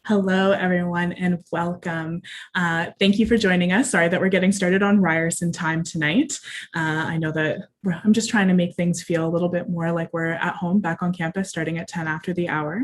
Hello, everyone, and welcome. Thank you for joining us. Sorry that we're getting started on Ryerson time tonight. I know that I'm just trying to make things feel a little bit more like we're at home back on campus starting at 10 after the hour.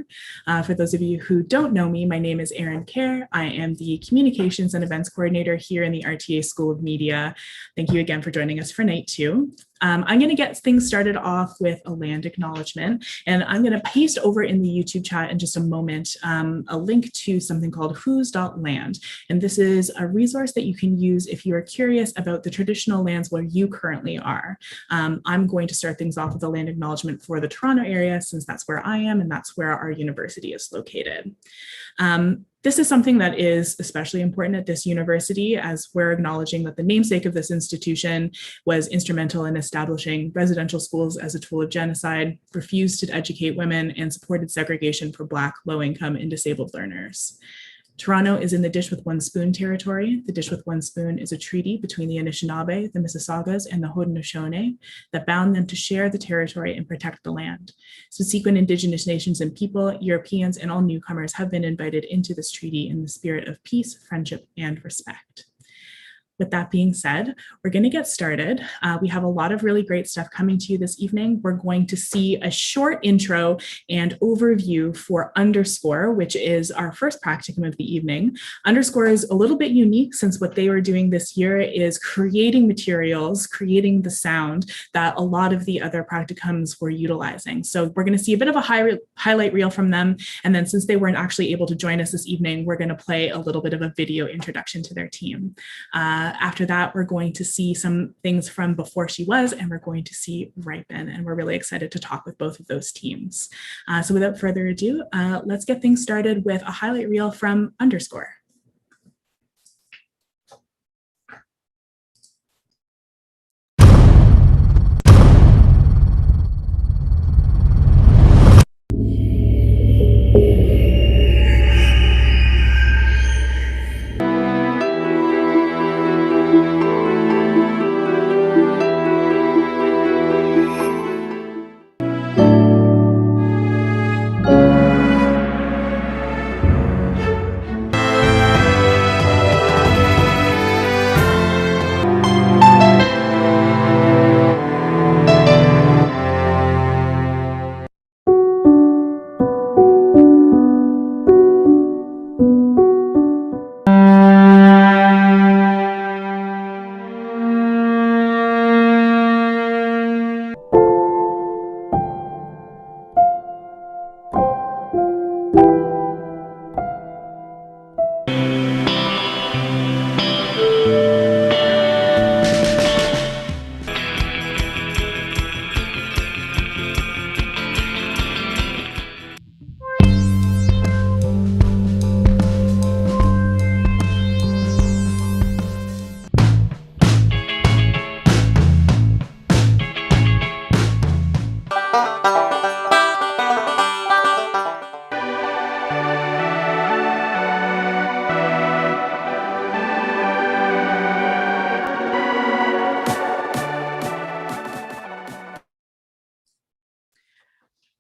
For those of you who don't know me, my name is Erin Kerr. I am the Communications and Events Coordinator here in the RTA School of Media. Thank you again for joining us for night two. I'm going to get things started off with a land acknowledgement, and I'm going to paste over in the YouTube chat in just a moment a link to something called whos.land. And this is a resource that you can use if you are curious about the traditional lands where you currently are. I'm going to start things off with a land acknowledgement for the Toronto area, since that's where I am and that's where our university is located. This is something that is especially important at this university, as we're acknowledging that the namesake of this institution was instrumental in establishing residential schools as a tool of genocide, refused to educate women, and supported segregation for Black, low-income, and disabled learners. Toronto is in the Dish with One Spoon territory. The Dish with One Spoon is a treaty between the Anishinaabe, the Mississaugas, and the Haudenosaunee that bound them to share the territory and protect the land. Subsequent Indigenous nations and people, Europeans, and all newcomers have been invited into this treaty in the spirit of peace, friendship, and respect. With that being said, we're going to get started. We have a lot of really great stuff coming to you this evening. We're going to see a short intro and overview for Underscore, which is our first practicum of the evening. Underscore is a little bit unique, since what they were doing this year is creating materials, creating the sound that a lot of the other practicums were utilizing. So we're going to see a bit of a highlight reel from them. And then, since they weren't actually able to join us this evening, we're going to play a little bit of a video introduction to their team. After that, we're going to see some things from Before She Was, and we're going to see Ripen, and we're really excited to talk with both of those teams. So without further ado, let's get things started with a highlight reel from Underscore.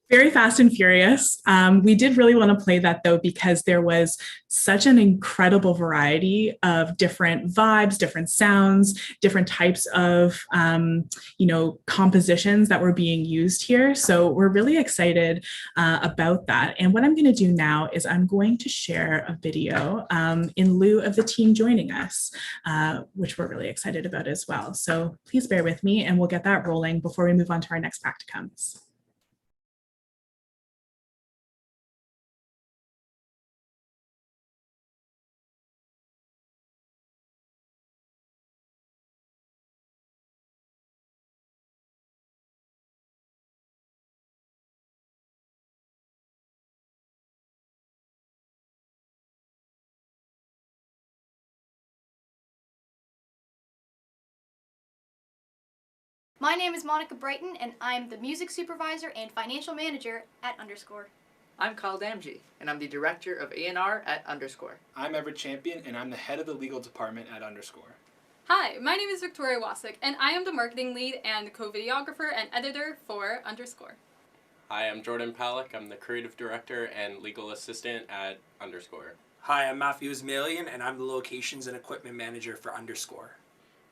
Very Fast and Furious. We did really want to play that, though, because there was such an incredible variety of different vibes, different sounds, different types of compositions that were being used here. So we're really excited about that. And what I'm going to do now is I'm going to share a video in lieu of the team joining us, which we're really excited about as well. So please bear with me, and we'll get that rolling before we move on to our next practicums. My name is Monica Brighton, and I'm the music supervisor and financial manager at Underscore. I'm Kyle Damji, and I'm the director of A&R at Underscore. I'm Everett Champion, and I'm the head of the legal department at Underscore. Hi, my name is Victoria Wasik, and I am the marketing lead and co-videographer and editor for Underscore. Hi, I'm Jordan Palick. I'm the creative director and legal assistant at Underscore. Hi, I'm Matthew Ismailian, and I'm the locations and equipment manager for Underscore.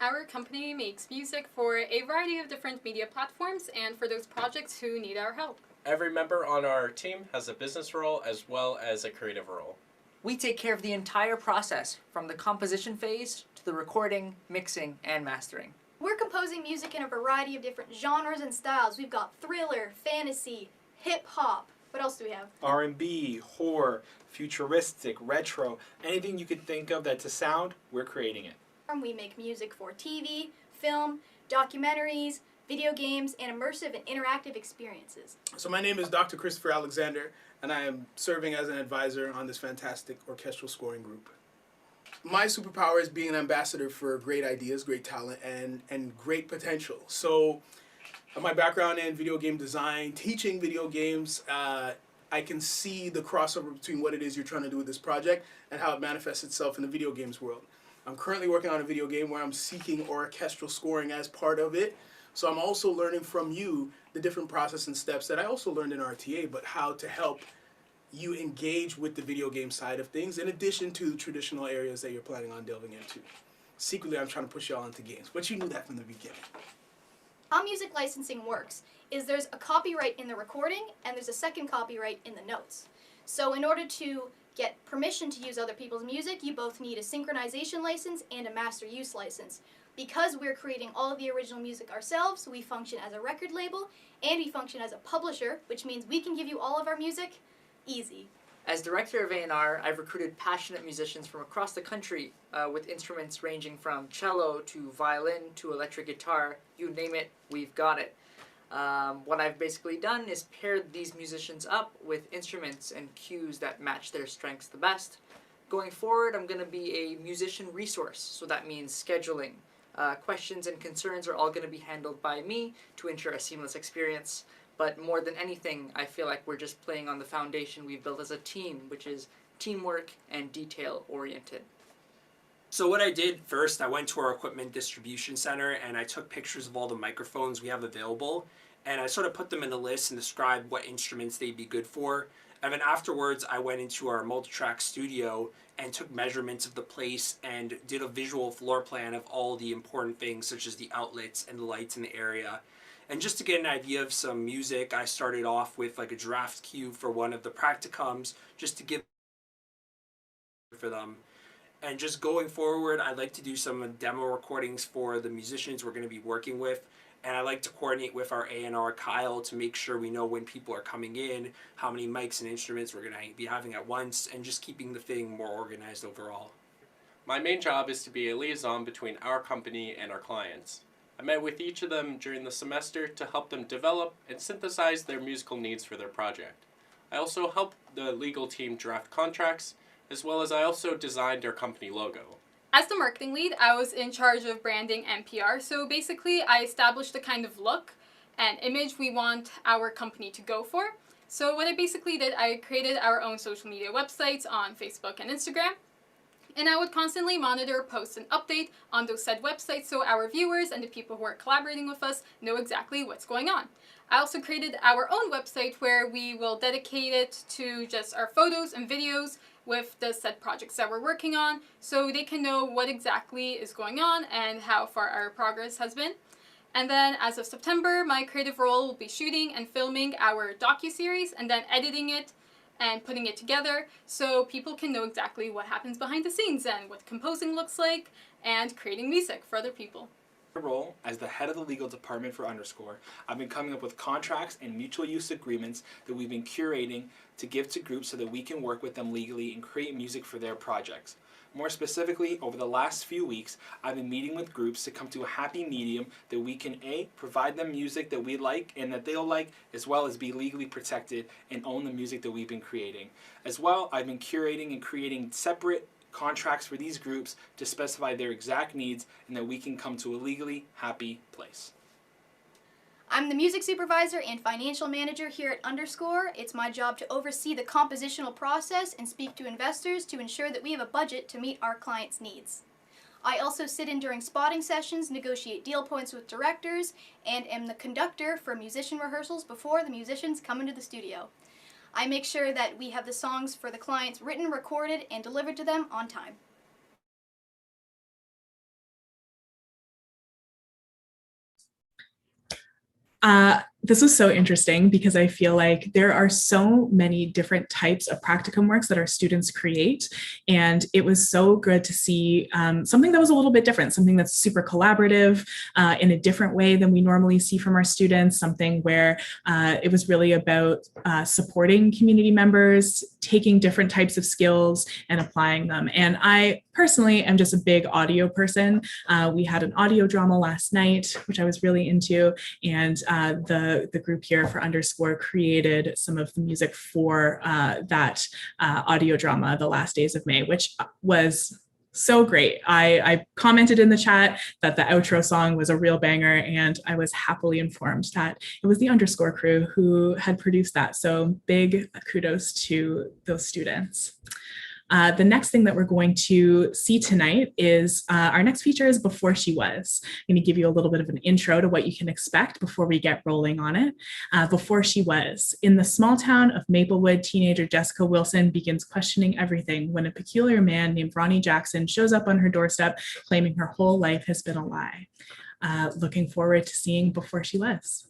Our company makes music for a variety of different media platforms and for those projects who need our help. Every member on our team has a business role as well as a creative role. We take care of the entire process, from the composition phase to the recording, mixing, and mastering. We're composing music in a variety of different genres and styles. We've got thriller, fantasy, hip-hop. What else do we have? R&B, horror, futuristic, retro, anything you could think of that's a sound, we're creating it. We make music for TV, film, documentaries, video games, and immersive and interactive experiences. So my name is Dr. Christopher Alexander, and I am serving as an advisor on this fantastic orchestral scoring group. My superpower is being an ambassador for great ideas, great talent, and great potential. So my background in video game design, teaching video games, I can see the crossover between what it is you're trying to do with this project and how it manifests itself in the video games world. I'm currently working on a video game where I'm seeking orchestral scoring as part of it. So I'm also learning from you the different process and steps that I also learned in RTA, but how to help you engage with the video game side of things in addition to the traditional areas that you're planning on delving into. Secretly, I'm trying to push y'all into games, but you knew that from the beginning. How music licensing works is there's a copyright in the recording and there's a second copyright in the notes. So in order to get permission to use other people's music, you both need a synchronization license and a master use license. Because we're creating all of the original music ourselves, we function as a record label and we function as a publisher, which means we can give you all of our music easy. As director of A&R, I've recruited passionate musicians from across the country with instruments ranging from cello to violin to electric guitar. You name it, we've got it. What I've basically done is paired these musicians up with instruments and cues that match their strengths the best. Going forward, I'm going to be a musician resource, so that means scheduling. Questions and concerns are all going to be handled by me to ensure a seamless experience. But more than anything, I feel like we're just playing on the foundation we've built as a team, which is teamwork and detail-oriented. So what I did first, I went to our equipment distribution center and I took pictures of all the microphones we have available, and I sort of put them in a list and described what instruments they'd be good for. And then afterwards, I went into our multi-track studio and took measurements of the place and did a visual floor plan of all the important things, such as the outlets and the lights in the area. And just to get an idea of some music, I started off with like a draft cue for one of the practicums, just to give for them. And just going forward, I'd like to do some demo recordings for the musicians we're going to be working with. And I like to coordinate with our A&R Kyle to make sure we know when people are coming in, how many mics and instruments we're going to be having at once, and just keeping the thing more organized overall. My main job is to be a liaison between our company and our clients. I met with each of them during the semester to help them develop and synthesize their musical needs for their project. I also helped the legal team draft contracts, as well as I also designed their company logo. As the marketing lead, I was in charge of branding and PR, so basically I established the kind of look and image we want our company to go for. So what I basically did, I created our own social media websites on Facebook and Instagram, and I would constantly monitor, post, and update on those said websites so our viewers and the people who are collaborating with us know exactly what's going on. I also created our own website where we will dedicate it to just our photos and videos with the said projects that we're working on, so they can know what exactly is going on and how far our progress has been. And then as of September, my creative role will be shooting and filming our docuseries and then editing it and putting it together so people can know exactly what happens behind the scenes and what composing looks like and creating music for other people. My role as the head of the legal department for Underscore, I've been coming up with contracts and mutual use agreements that we've been curating to give to groups so that we can work with them legally and create music for their projects. More specifically, over the last few weeks, I've been meeting with groups to come to a happy medium that we can A, provide them music that we like and that they'll like, as well as be legally protected and own the music that we've been creating. As well, I've been curating and creating separate contracts for these groups to specify their exact needs and that we can come to a legally happy place. I'm the music supervisor and financial manager here at Underscore. It's my job to oversee the compositional process and speak to investors to ensure that we have a budget to meet our clients' needs. I also sit in during spotting sessions, negotiate deal points with directors, and am the conductor for musician rehearsals before the musicians come into the studio. I make sure that we have the songs for the clients written, recorded, and delivered to them on time. This was so interesting because I feel like there are so many different types of practicum works that our students create. And it was so good to see something that was a little bit different, something that's super collaborative in a different way than we normally see from our students, something where it was really about supporting community members, taking different types of skills and applying them. And I personally am just a big audio person. We had an audio drama last night, which I was really into, and the group here for Underscore created some of the music for that audio drama, The Last Days of May, which was so great. I commented in the chat that the outro song was a real banger, and I was happily informed that it was the Underscore crew who had produced that. So big kudos to those students. The next thing that we're going to see tonight is our next feature is Before She Was. I'm going to give you a little bit of an intro to what you can expect before we get rolling on it. Before She Was. In the small town of Maplewood, teenager Jessica Wilson begins questioning everything when a peculiar man named Ronnie Jackson shows up on her doorstep claiming her whole life has been a lie. Looking forward to seeing Before She Was.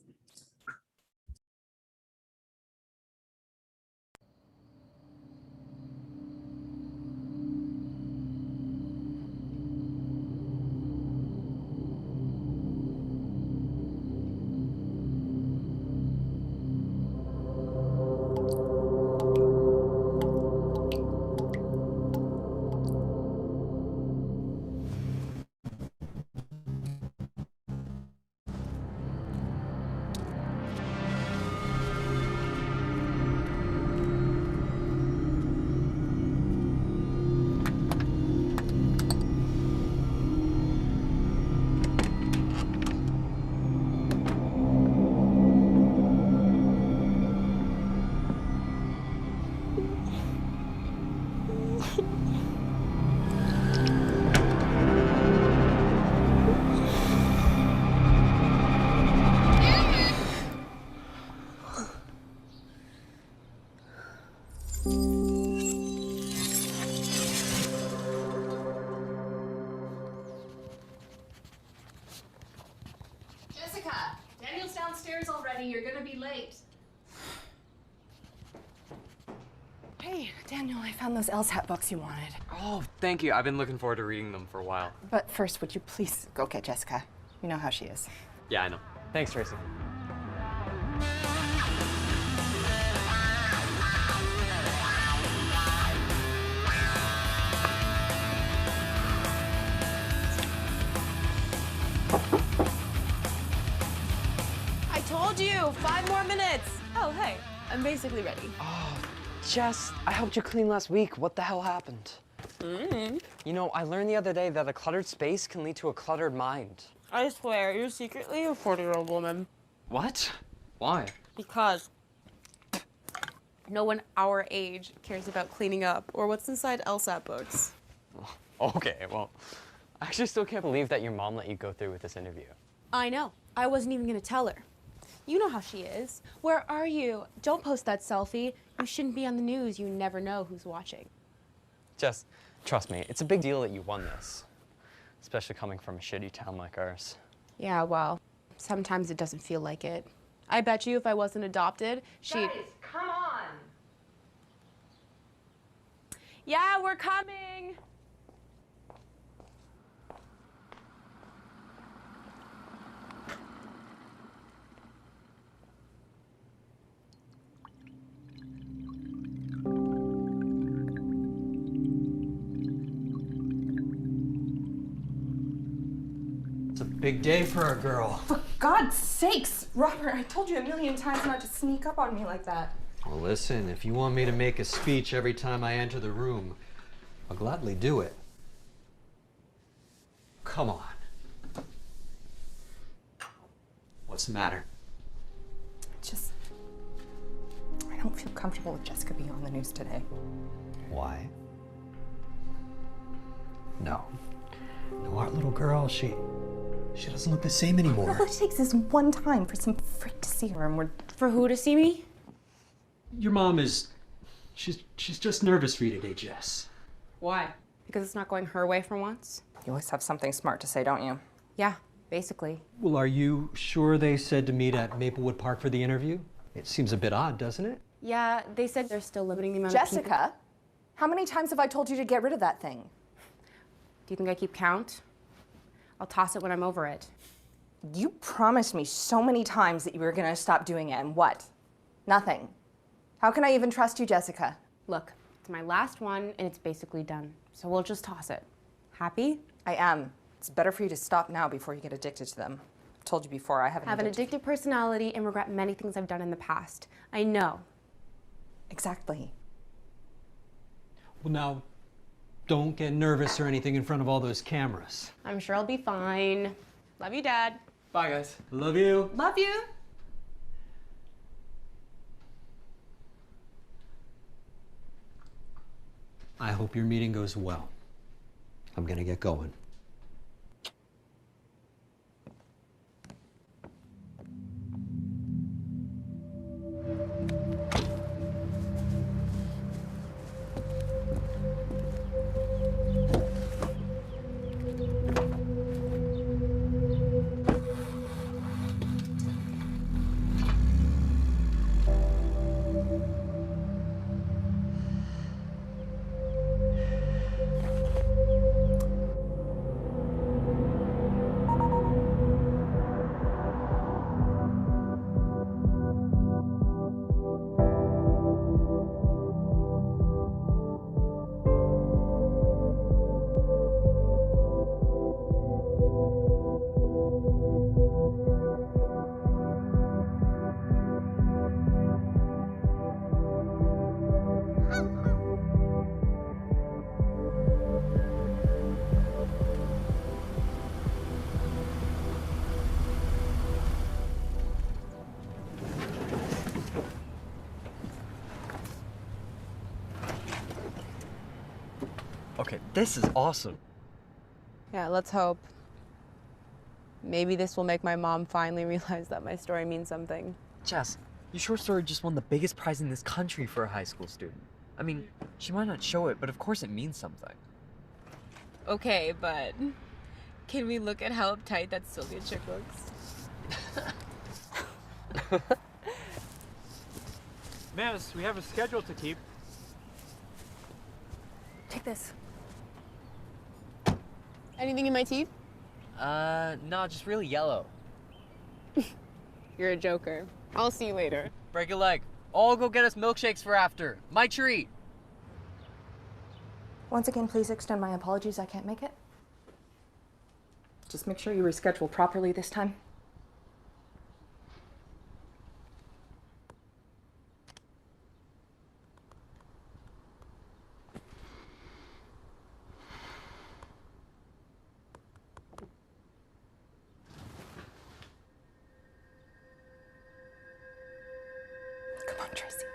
Jessica, Daniel's downstairs already. You're gonna be late. Hey, Daniel, I found those LSAT books you wanted. Oh, thank you. I've been looking forward to reading them for a while. But first, would you please go get Jessica? You know how she is. Yeah, I know. Thanks, Tracy. I told you, 5 more minutes. Oh, hey, I'm basically ready. Oh, Jess, I helped you clean last week. What the hell happened? You know, I learned the other day that a cluttered space can lead to a cluttered mind. I swear, you're secretly a 40-year-old woman. What? Why? Because no one our age cares about cleaning up or what's inside LSAT books. Okay, well, I actually still can't believe that your mom let you go through with this interview. I know. I wasn't even gonna tell her. You know how she is. Where are you? Don't post that selfie. You shouldn't be on the news. You never know who's watching. Jess, trust me, it's a big deal that you won this. Especially coming from a shitty town like ours. Yeah, well, sometimes it doesn't feel like it. I bet you if I wasn't adopted, she'd... Guys, come on! Yeah, we're coming! It's a big day for a girl. For God's sakes, Robert, I told you a million times not to sneak up on me like that. Well, listen, if you want me to make a speech every time I enter the room, I'll gladly do it. Come on. What's the matter? I don't feel comfortable with Jessica being on the news today. Why? No. No, our little girl, she doesn't look the same anymore. All it takes is one time for some freak to see her and we're... For who to see me? Your mom is... She's just nervous for you today, Jess. Why? Because it's not going her way for once? You always have something smart to say, don't you? Yeah, basically. Well, are you sure they said to meet at Maplewood Park for the interview? It seems a bit odd, doesn't it? Yeah, they said they're still limiting the amount of people. Jessica, how many times have I told you to get rid of that thing? Do you think I keep count? I'll toss it when I'm over it. You promised me so many times that you were gonna stop doing it, and what? Nothing. How can I even trust you, Jessica? Look, it's my last one and it's basically done. So we'll just toss it. Happy? I am. It's better for you to stop now before you get addicted to them. I've told you before, I have Have an addictive personality and regret many things I've done in the past. I know. Exactly. Well, now, don't get nervous or anything in front of all those cameras. I'm sure I'll be fine. Love you, Dad. Bye, guys. Love you. Love you. I hope your meeting goes well. I'm gonna get going. Okay, this is awesome. Yeah, let's hope. Maybe this will make my mom finally realize that my story means something. Jess, your short story just won the biggest prize in this country for a high school student. I mean, she might not show it, but of course it means something. Okay, but can we look at how uptight that Sylvia chick looks? Miss, we have a schedule to keep. Take this. Anything in my teeth? No, just really yellow. You're a joker. I'll see you later. Break a leg. I'll go get us milkshakes for after. My treat. Once again, please extend my apologies. I can't make it. Just make sure you reschedule properly this time. Come on, Tracy.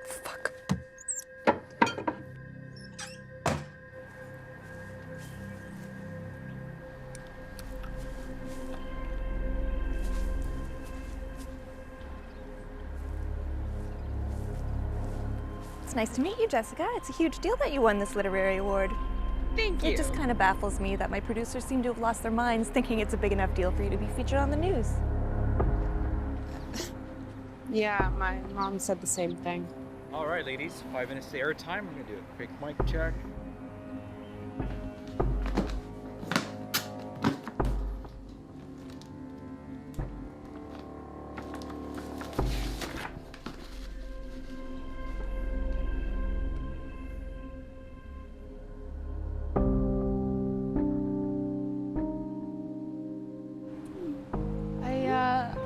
Fuck. It's nice to meet you, Jessica. It's a huge deal that you won this literary award. Thank you. It just kind of baffles me that my producers seem to have lost their minds thinking it's a big enough deal for you to be featured on the news. Yeah, my mom said the same thing. All right, ladies, 5 minutes to airtime. We're gonna do a quick mic check.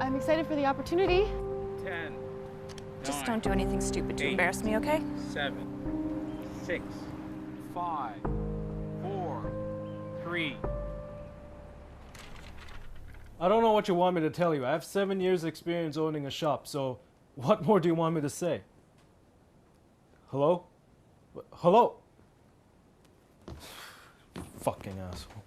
I'm excited for the opportunity. 10. Just 9, don't do anything stupid to 8, embarrass me, okay? 7, 6, 5, 4, 3. I don't know what you want me to tell you. I have 7 years experience owning a shop, so what more do you want me to say? Hello? Hello? Fucking asshole.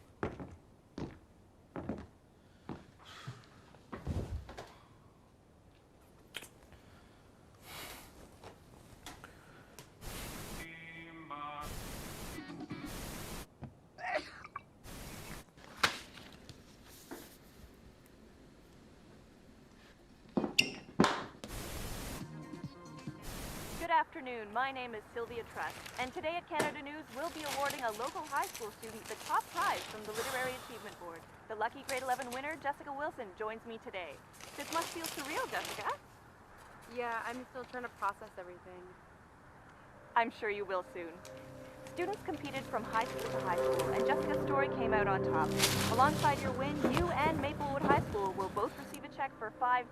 Good afternoon, my name is Sylvia Trust, and today at Canada News we'll be awarding a local high school student the top prize from the Literary Achievement Board. The lucky grade 11 winner, Jessica Wilson, joins me today. This must feel surreal, Jessica. Yeah, I'm still trying to process everything. I'm sure you will soon. Students competed from high school to high school, and Jessica's story came out on top. Alongside your win, you and Maplewood High School will both receive a check for $5,000.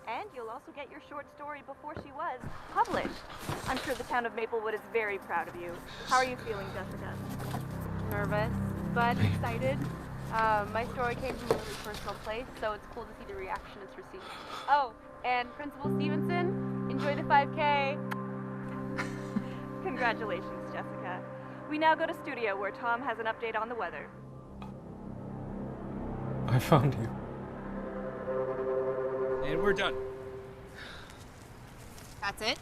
And you'll also get your short story Before She Was published. I'm sure the town of Maplewood is very proud of you. How are you feeling, Jessica? Nervous, but excited. My story came from a really personal place, so it's cool to see the reaction it's received. Oh, and Principal Stevenson, enjoy the 5K. Congratulations, Jessica. We now go to studio where Tom has an update on the weather. I found you. And we're done. That's it?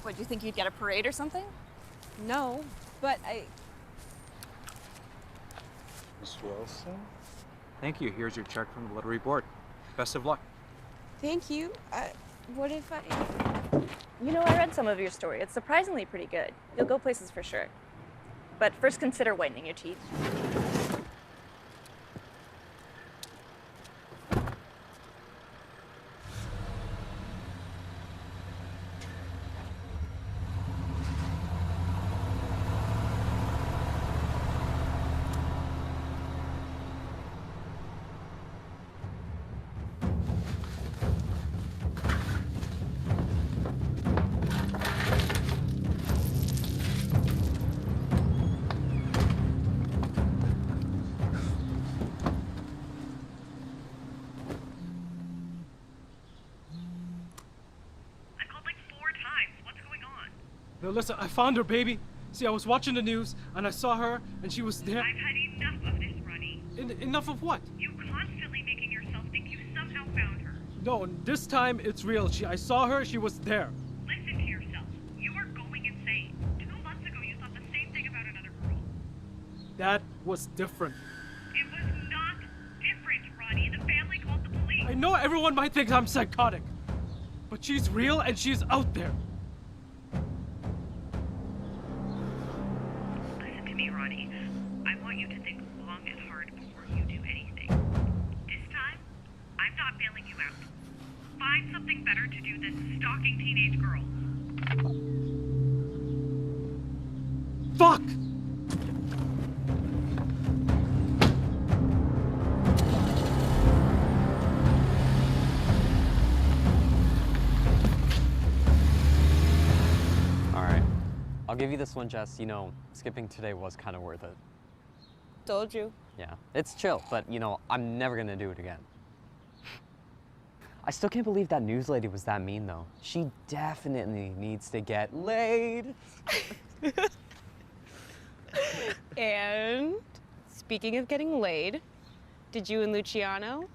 What, do you think you'd get a parade or something? No, but I... Mr. Wilson? Thank you. Here's your check from the literary board. Best of luck. Thank you. What if I... You know, I read some of your story. It's surprisingly pretty good. You'll go places for sure. But first consider whitening your teeth. No, listen, I found her, baby. See, I was watching the news, and I saw her, and she was there. I've had enough of this, Ronnie. Enough of what? You constantly making yourself think you somehow found her. No, this time it's real. I saw her, she was there. Listen to yourself. You are going insane. 2 months ago, you thought the same thing about another girl. That was different. It was not different, Ronnie. The family called the police. I know everyone might think I'm psychotic, but she's real and she's out there. Listen to me, Ronnie. I want you to think long and hard before you do anything. This time, I'm not bailing you out. Find something better to do than stalking teenage girls. Fuck! Alright. I'll give you this one, Jess. You know, skipping today was kind of worth it. Told you. Yeah, it's chill, but you know, I'm never gonna do it again. I still can't believe that news lady was that mean, though. She definitely needs to get laid. And speaking of getting laid, did you and Luciano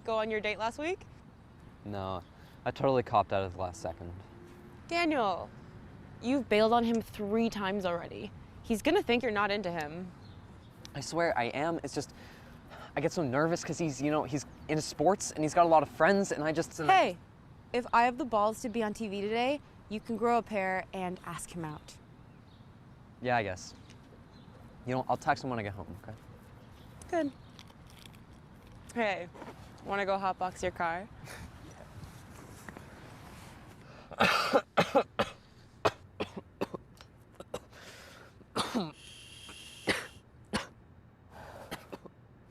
go on your date last week? No, I totally copped out at the last second. Daniel, you've bailed on him 3 times already. He's gonna think you're not into him. I swear I am. It's just, I get so nervous because he's, you know, he's into sports and he's got a lot of friends and I just... Hey, if I have the balls to be on TV today, you can grow a pair and ask him out. Yeah, I guess. You know, I'll text him when I get home, okay? Good. Hey, wanna go hotbox your car?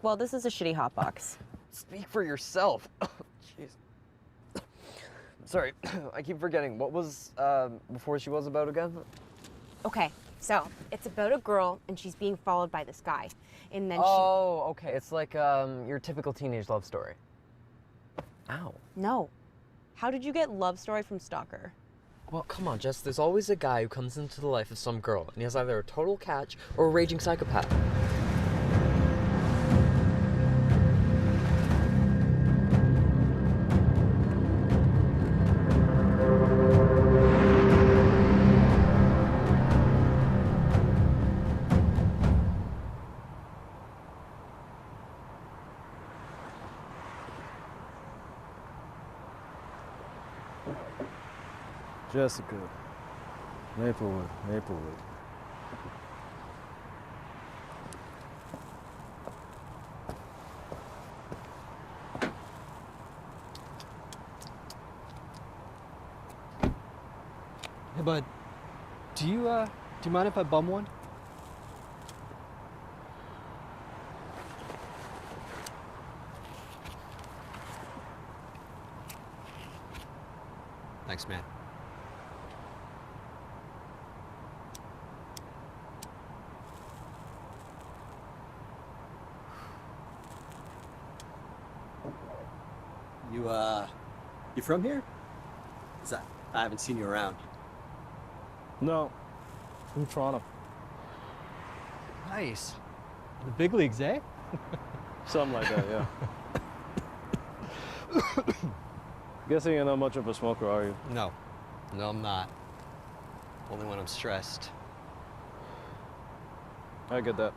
Well, this is a shitty hotbox. Speak for yourself. Jeez. Sorry, I keep forgetting. What was Before She Was about again? Okay, so it's about a girl and she's being followed by this guy. And then Oh, okay. It's like your typical teenage love story. Ow. No. How did you get love story from stalker? Well, come on, Jess. There's always a guy who comes into the life of some girl, and he has either a total catch or a raging psychopath. Jessica. Maplewood, Maplewood. Hey, bud. Do you mind if I bum one? Thanks, man. You from here? I haven't seen you around. No. From Toronto. Nice. The big leagues, eh? Something like that, yeah. Guessing you're not much of a smoker, are you? No. No, I'm not. Only when I'm stressed. I get that.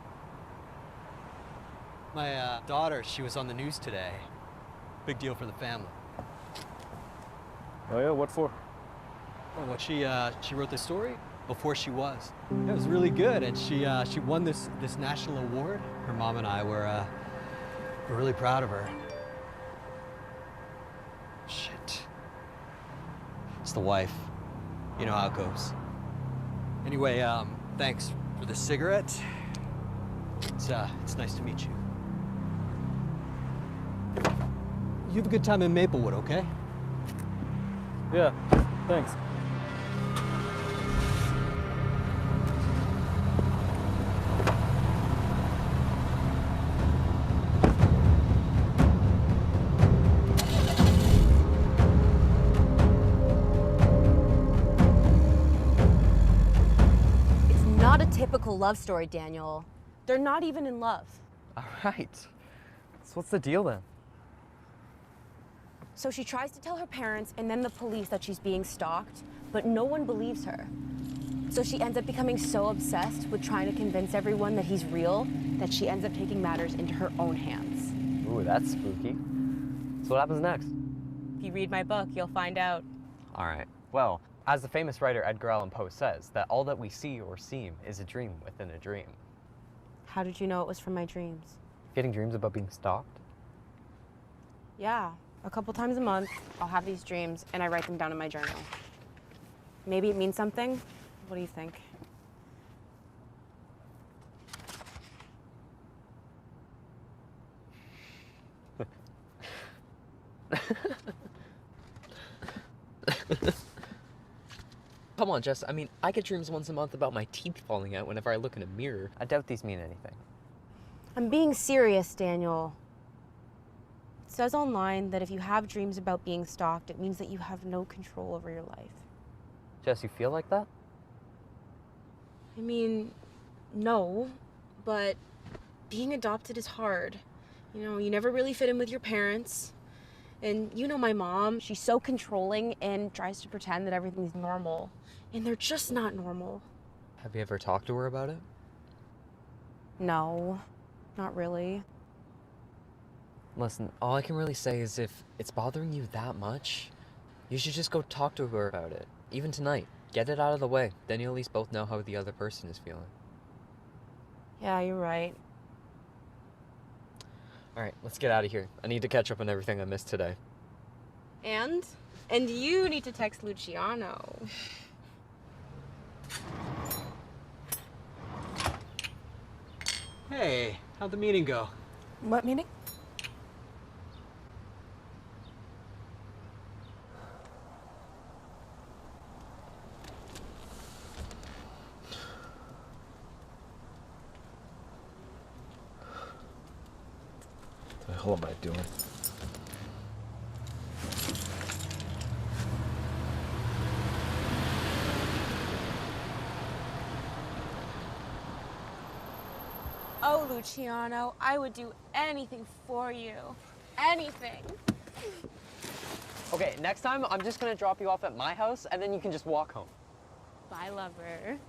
My daughter, she was on the news today. Big deal for the family. Oh yeah, what for? Well, what she wrote the story before she was. It was really good, and she won this national award. Her mom and I were really proud of her. Shit. It's the wife. You know how it goes. Anyway, thanks for the cigarette. It's nice to meet you. You have a good time in Maplewood, okay? Yeah, thanks. It's not a typical love story, Daniel. They're not even in love. All right. So what's the deal then? So she tries to tell her parents and then the police that she's being stalked, but no one believes her. So she ends up becoming so obsessed with trying to convince everyone that he's real that she ends up taking matters into her own hands. Ooh, that's spooky. So what happens next? If you read my book, you'll find out. All right. Well, as the famous writer Edgar Allan Poe says, that all that we see or seem is a dream within a dream. How did you know it was from my dreams? Getting dreams about being stalked? Yeah, a couple times a month, I'll have these dreams and I write them down in my journal. Maybe it means something. What do you think? Come on, Jess. I mean, I get dreams once a month about my teeth falling out whenever I look in a mirror. I doubt these mean anything. I'm being serious, Daniel. It says online that if you have dreams about being stalked, it means that you have no control over your life. Jess, you feel like that? I mean, no, but being adopted is hard. You know, you never really fit in with your parents. And you know my mom, she's so controlling and tries to pretend that everything's normal. And they're just not normal. Have you ever talked to her about it? No, not really. Listen, all I can really say is if it's bothering you that much, you should just go talk to her about it. Even tonight. Get it out of the way. Then you'll at least both know how the other person is feeling. Yeah, you're right. All right, let's get out of here. I need to catch up on everything I missed today. And you need to text Luciano. Hey, how'd the meeting go? What meeting? What the hell am I doing? Luciano. I would do anything for you. Anything. Okay, next time I'm just gonna drop you off at my house and then you can just walk home. Bye, lover.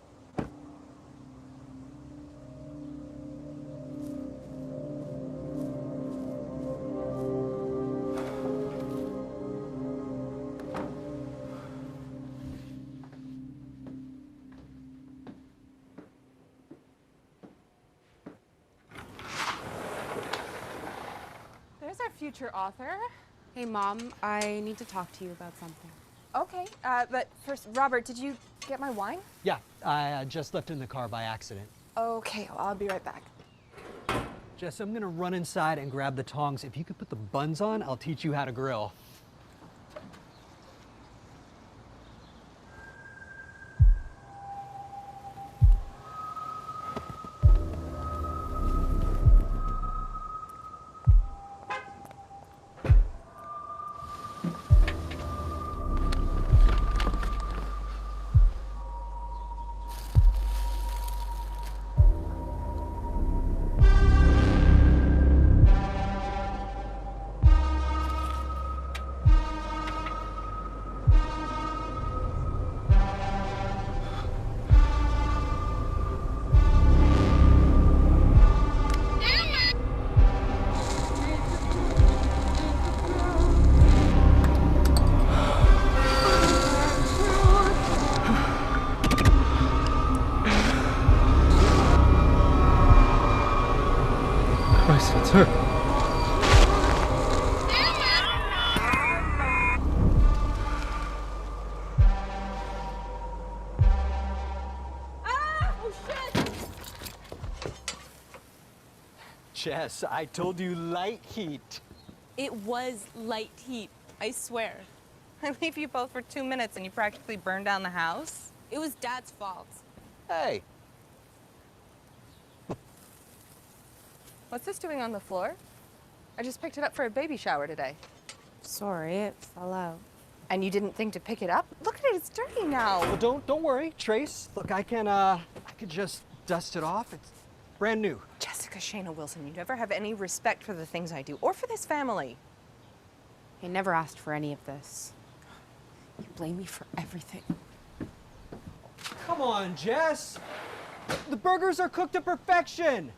There's our future author. Hey, Mom, I need to talk to you about something. Okay, but first, Robert, did you get my wine? Yeah, I just left it in the car by accident. Okay, well, I'll be right back. Jess, I'm gonna run inside and grab the tongs. If you could put the buns on, I'll teach you how to grill. Christ, it's her. Jess, I told you light heat. It was light heat, I swear. I leave you both for 2 minutes and you practically burned down the house. It was Dad's fault. Hey. What's this doing on the floor? I just picked it up for a baby shower today. Sorry, it fell out. And you didn't think to pick it up? Look at it, it's dirty now. Well, don't worry, Trace. Look, I can just dust it off. It's brand new. Jessica Shayna Wilson, you never have any respect for the things I do or for this family. I never asked for any of this. You blame me for everything. Come on, Jess. The burgers are cooked to perfection.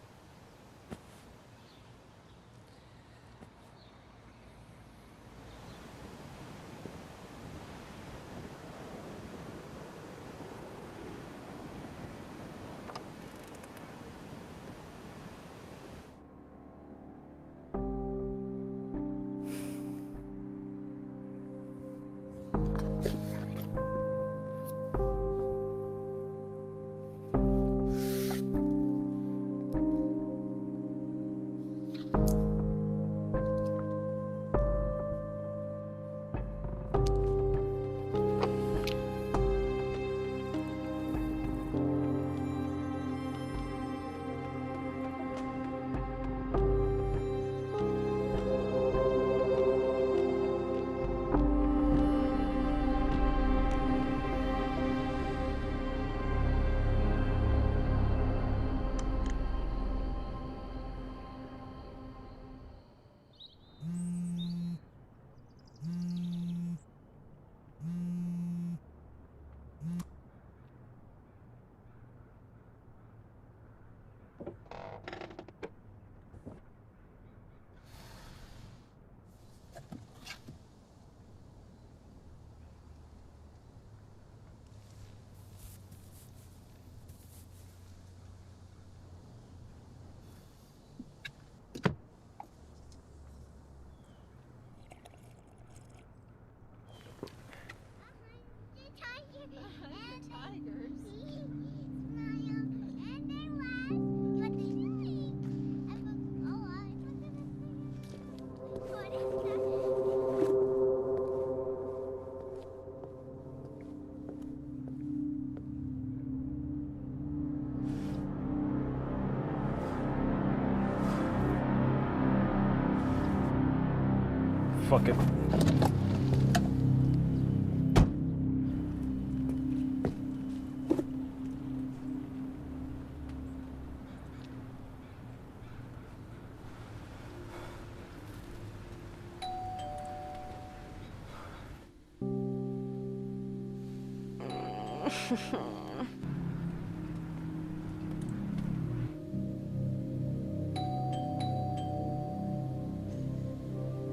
Fuck it.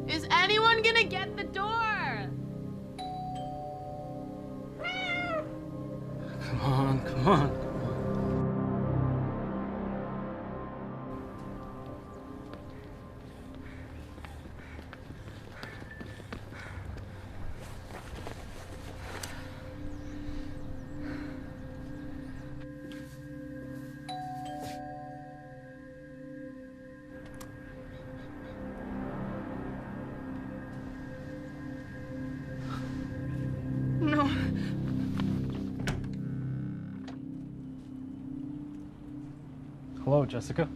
Is anyone gonna get the door? Come on, come on. No. Hello, Jessica.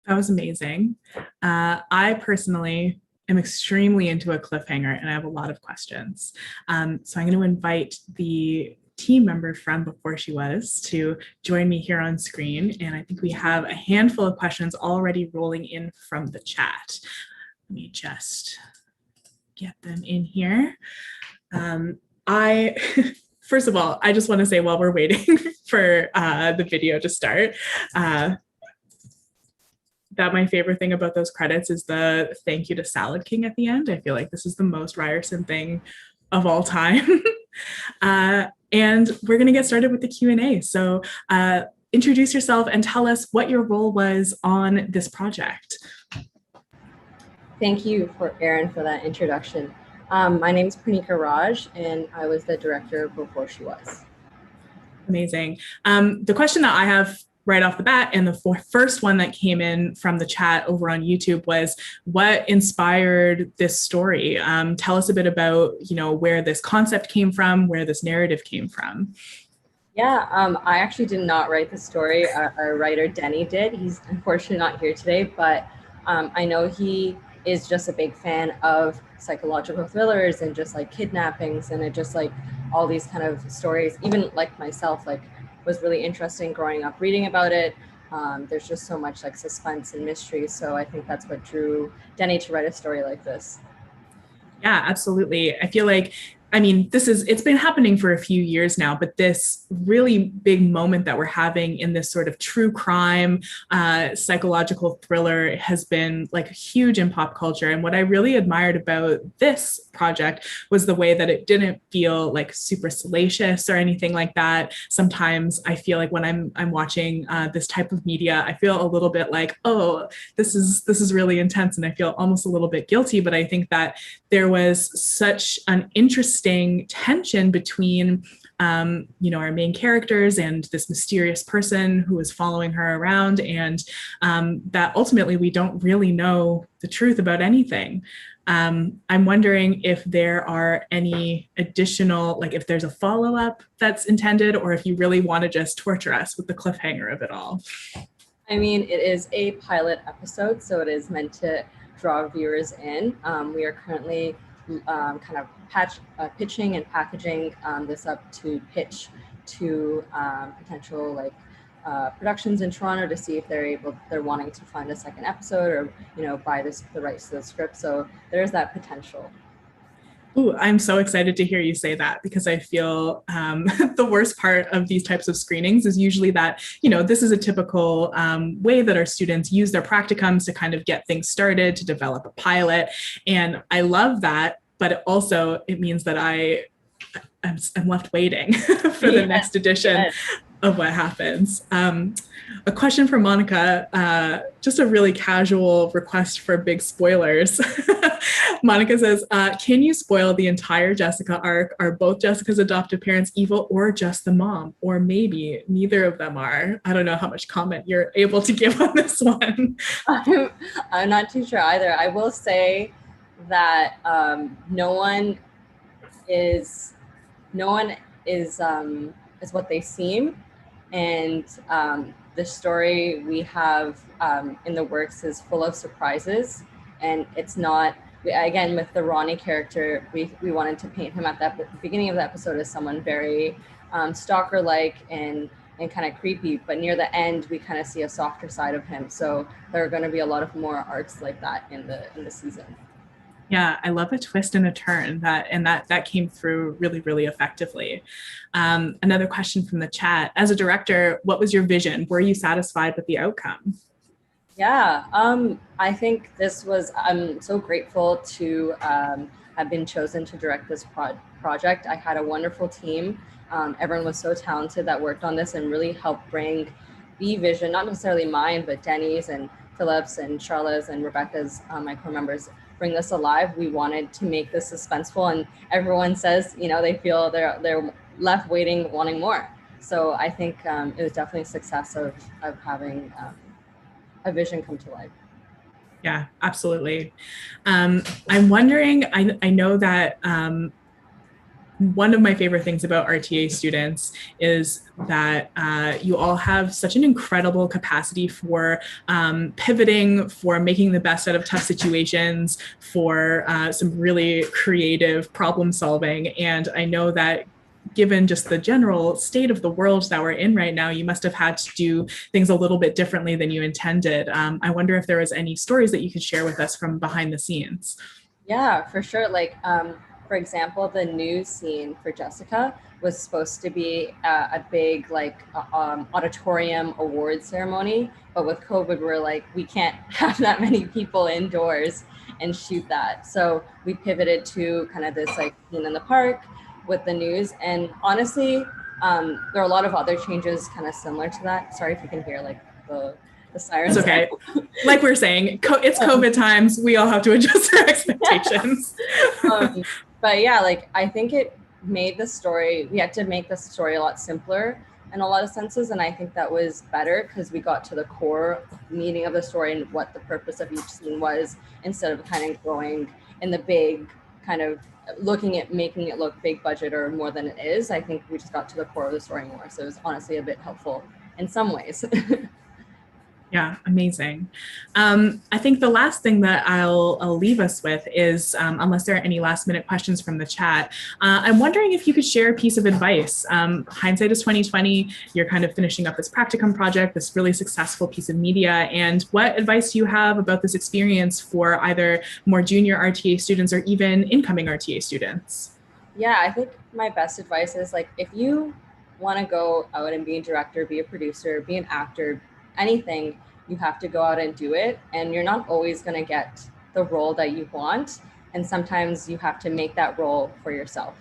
That was amazing. I personally am extremely into a cliffhanger and I have a lot of questions. So I'm going to invite the team member from Before She Was to join me here on screen. And I think we have a handful of questions already rolling in from the chat. Let me just get them in here. First of all, I just want to say while we're waiting for the video to start, that my favorite thing about those credits is the thank you to Salad King at the end. I feel like this is the most Ryerson thing of all time. And we're going to get started with the Q&A. So introduce yourself and tell us what your role was on this project. Thank you, Aaron, for that introduction. My name is Pranika Raj, and I was the director Before She Was. Amazing. The question that I have right off the bat, and the first one that came in from the chat over on YouTube was, what inspired this story? Tell us a bit about, where this concept came from, where this narrative came from. Yeah, I actually did not write the story. Our writer, Denny, did. He's unfortunately not here today, but I know he is just a big fan of psychological thrillers and just like kidnappings and it just like all these kind of stories, even like myself, like was really interesting growing up reading about it. There's just so much like suspense and mystery. So I think that's what drew Denny to write a story like this. Yeah, absolutely. I feel like, I mean, it's been happening for a few years now, but this really big moment that we're having in this sort of true crime, psychological thriller has been like huge in pop culture. And what I really admired about this project was the way that it didn't feel like super salacious or anything like that. Sometimes I feel like when I'm watching this type of media, I feel a little bit like, oh, this is really intense, and I feel almost a little bit guilty. But I think that there was such an interesting tension between our main characters and this mysterious person who is following her around, and that ultimately we don't really know the truth about anything. I'm wondering if there are any additional, like if there's a follow-up that's intended, or if you really want to just torture us with the cliffhanger of it all. I mean, it is a pilot episode, so it is meant to draw viewers in. We are currently kind of pitching and packaging this up to pitch to potential productions in Toronto to see if they're wanting to find a second episode, or buy the rights to the script. So there's that potential. Ooh, I'm so excited to hear you say that, because I feel the worst part of these types of screenings is usually that, this is a typical way that our students use their practicums to kind of get things started, to develop a pilot. And I love that, but it means that I'm left waiting for the next edition of what happens. A question for Monica, just a really casual request for big spoilers. Monica says, can you spoil the entire Jessica arc? Are both Jessica's adoptive parents evil, or just the mom? Or maybe neither of them are? I don't know how much comment you're able to give on this one. I'm not too sure either. I will say that no one is what they seem, and the story we have in the works is full of surprises, and it's not. Again, with the Ronnie character, we wanted to paint him at the beginning of the episode as someone very stalker-like and kind of creepy, but near the end we kind of see a softer side of him. So there are going to be a lot of more arcs like that in the season. Yeah, I love a twist and a turn that came through really, really effectively. Another question from the chat: as a director, what was your vision? Were you satisfied with the outcome? Yeah, I think I'm so grateful to have been chosen to direct this project. I had a wonderful team. Everyone was so talented that worked on this and really helped bring the vision, not necessarily mine, but Denny's and Philip's and Charlotte's and Rebecca's, my crew members, bring this alive. We wanted to make this suspenseful, and everyone says, they feel they're left waiting, wanting more. So I think it was definitely a success of having a vision come to life. Yeah, absolutely. I'm wondering, I know that one of my favorite things about RTA students is that you all have such an incredible capacity for pivoting, for making the best out of tough situations, for some really creative problem solving. And I know that given just the general state of the world that we're in right now, you must have had to do things a little bit differently than you intended. I wonder if there was any stories that you could share with us from behind the scenes. Yeah, for sure. For example, the news scene for Jessica was supposed to be a big auditorium award ceremony, but with COVID, we're we can't have that many people indoors and shoot that. So we pivoted to kind of this scene in the park with the news. And honestly, there are a lot of other changes kind of similar to that. Sorry if you can hear the sirens. It's okay. Like we're saying, it's COVID times. We all have to adjust our expectations. But yeah, I think it made the story, we had to make the story a lot simpler in a lot of senses. And I think that was better because we got to the core meaning of the story and what the purpose of each scene was, instead of kind of going in the big kind of looking at making it look big budget or more than it is. I think we just got to the core of the story more. So it was honestly a bit helpful in some ways. Yeah, amazing. I think the last thing that I'll leave us with is, unless there are any last minute questions from the chat, I'm wondering if you could share a piece of advice. Hindsight is 2020. You're kind of finishing up this practicum project, this really successful piece of media. And what advice do you have about this experience for either more junior RTA students or even incoming RTA students? Yeah, I think my best advice is like, if you want to go out and be a director, be a producer, be an actor, anything, you have to go out and do it. And you're not always going to get the role that you want. And sometimes you have to make that role for yourself.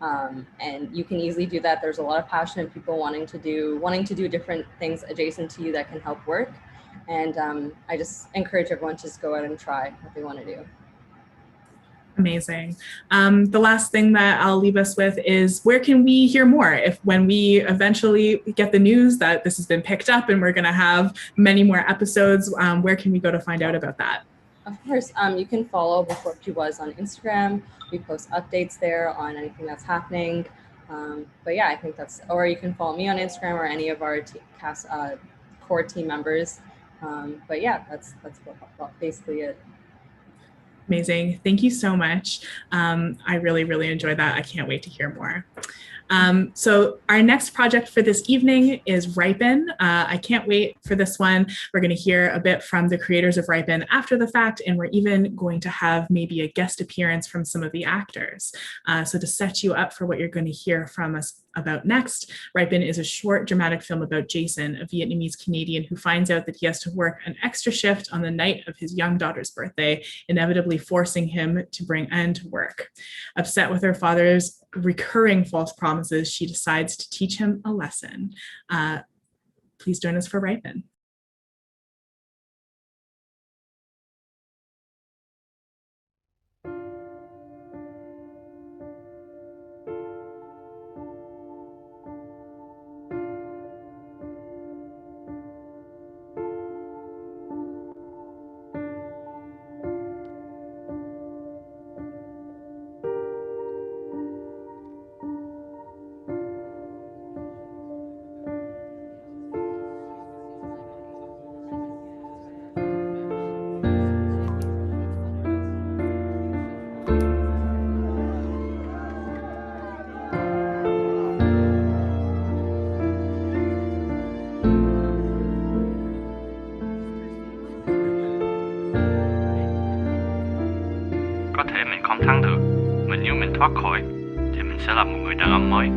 And you can easily do that. There's a lot of passionate people wanting to do different things adjacent to you that can help work. And I just encourage everyone to just go out and try what they want to do. Amazing. The last thing that I'll leave us with is, where can we hear more? When we eventually get the news that this has been picked up and we're going to have many more episodes, where can we go to find out about that? Of course, you can follow Before She Was on Instagram. We post updates there on anything that's happening. But yeah, I think or you can follow me on Instagram or any of our core team members. But yeah, that's basically it. Amazing. Thank you so much. I really, really enjoyed that. I can't wait to hear more. So our next project for this evening is Ripen. I can't wait for this one. We're going to hear a bit from the creators of Ripen after the fact, and we're even going to have maybe a guest appearance from some of the actors. So to set you up for what you're going to hear from us about next, Ripen is a short dramatic film about Jason, a Vietnamese Canadian who finds out that he has to work an extra shift on the night of his young daughter's birthday, inevitably forcing him to bring end to work. Upset with her father's recurring false promises, she decides to teach him a lesson. Please join us for Ripen. Có thể mình không thắng được, mà nếu mình thoát khỏi thì mình sẽ là một người đàn ông mới.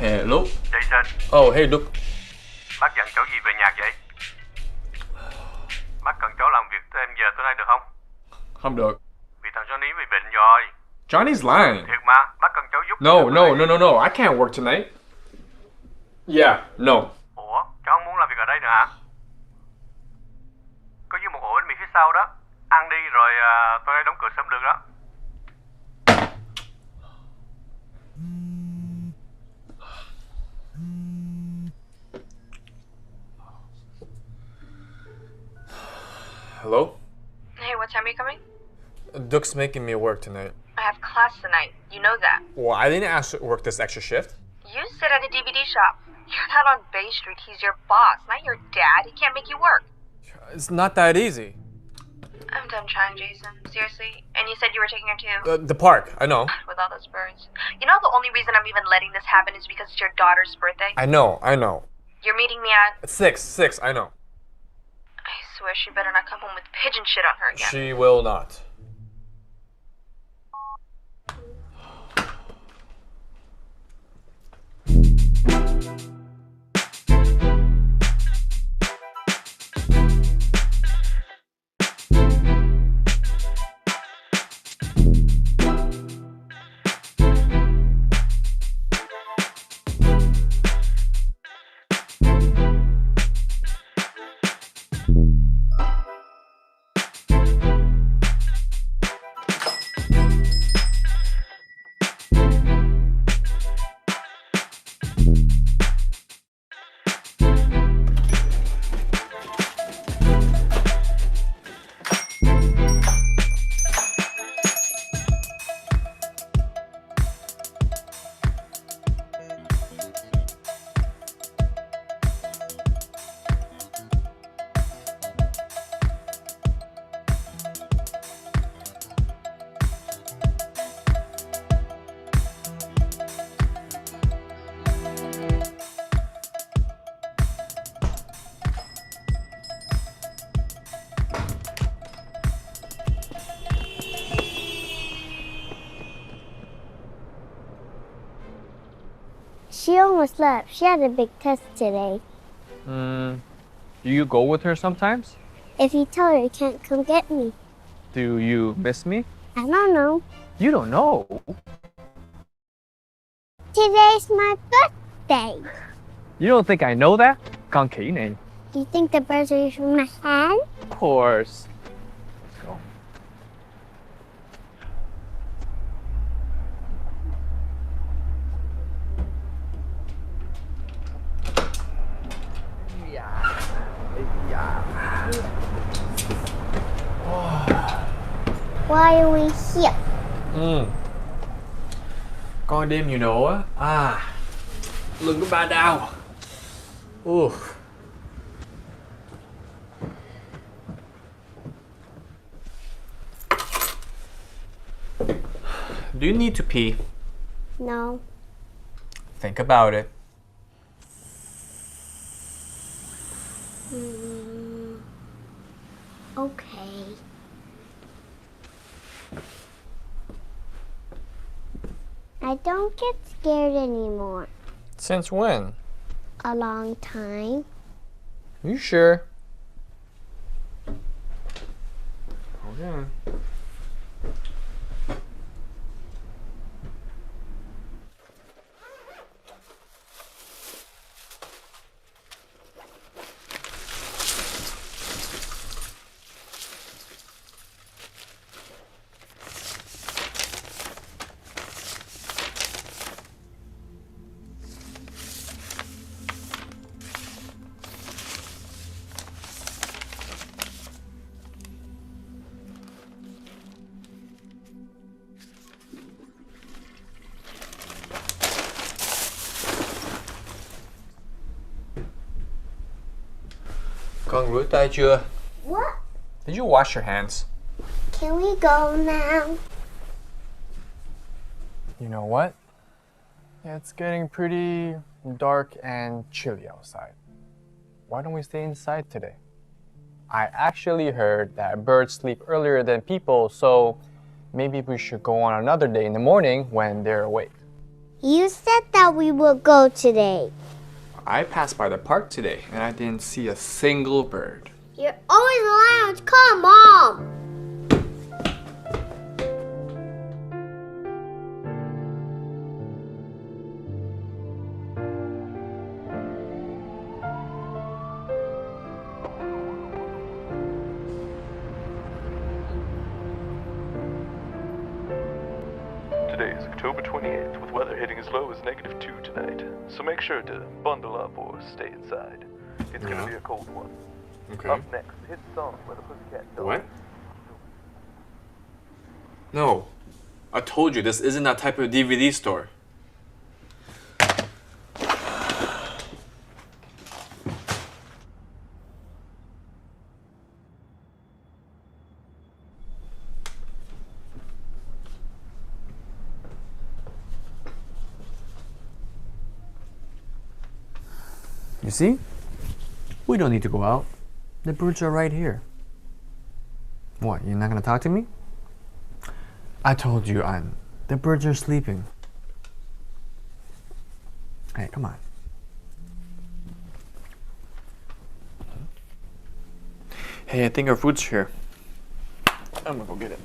Hello. Jason. Oh, hey, look. Bác dẫn cháu gì về nhà vậy? Bác cần cháu làm việc thêm giờ tối nay được không? Không được. Vì thằng Johnny bị bệnh rồi. Johnny's lying. Thiệt mà, bác cần cháu giúp. No. I can't work tonight. Yeah, no. Ủa, cháu không muốn làm việc ở đây nữa hả? Có dưới một ổ bánh mì phía sau đó. Ăn đi rồi tối nay đóng cửa sớm được đó. Hello? Hey, what time are you coming? Duke's making me work tonight. I have class tonight. You know that. Well, I didn't ask to work this extra shift. You sit at a DVD shop. You're not on Bay Street. He's your boss, not your dad. He can't make you work. It's not that easy. I'm done trying, Jason. Seriously. And you said you were taking her to... The park, I know. With all those birds. You know the only reason I'm even letting this happen is because it's your daughter's birthday? I know. You're meeting me at... 6, I know. I swear she better not come home with pigeon shit on her again. She will not. She almost left. She had a big test today. Do you go with her sometimes? If you tell her you can't come get me. Do you miss me? I don't know. You don't know. Today's my birthday. You don't think I know that? 講幾年? Do you think the birds are from my hand? Of course. Let's go. Why are we here? Coi đêm nhiều nổ á. Lưng của ba đau. Do you need to pee? No. Think about it. Okay. I don't get scared anymore. Since when? A long time. You sure? Okay. Con rửa tay chưa? What? Did you wash your hands? Can we go now? You know what? It's getting pretty dark and chilly outside. Why don't we stay inside today? I actually heard that birds sleep earlier than people, so maybe we should go on another day in the morning when they're awake. You said that we would go today. I passed by the park today and I didn't see a single bird. You're always loud. Come on. Today is October 28th, with weather hitting as low as -2 tonight. So make sure to bundle up or stay inside. It's gonna be a cold one. Okay. Up next, the hit song by the Pussycat Dolls. What? No. I told you, this isn't that type of DVD store. You see? We don't need to go out. The birds are right here. What, you're not gonna talk to me? I told you, An. The birds are sleeping. Hey, come on. Hey, I think our food's here. I'm gonna go get it.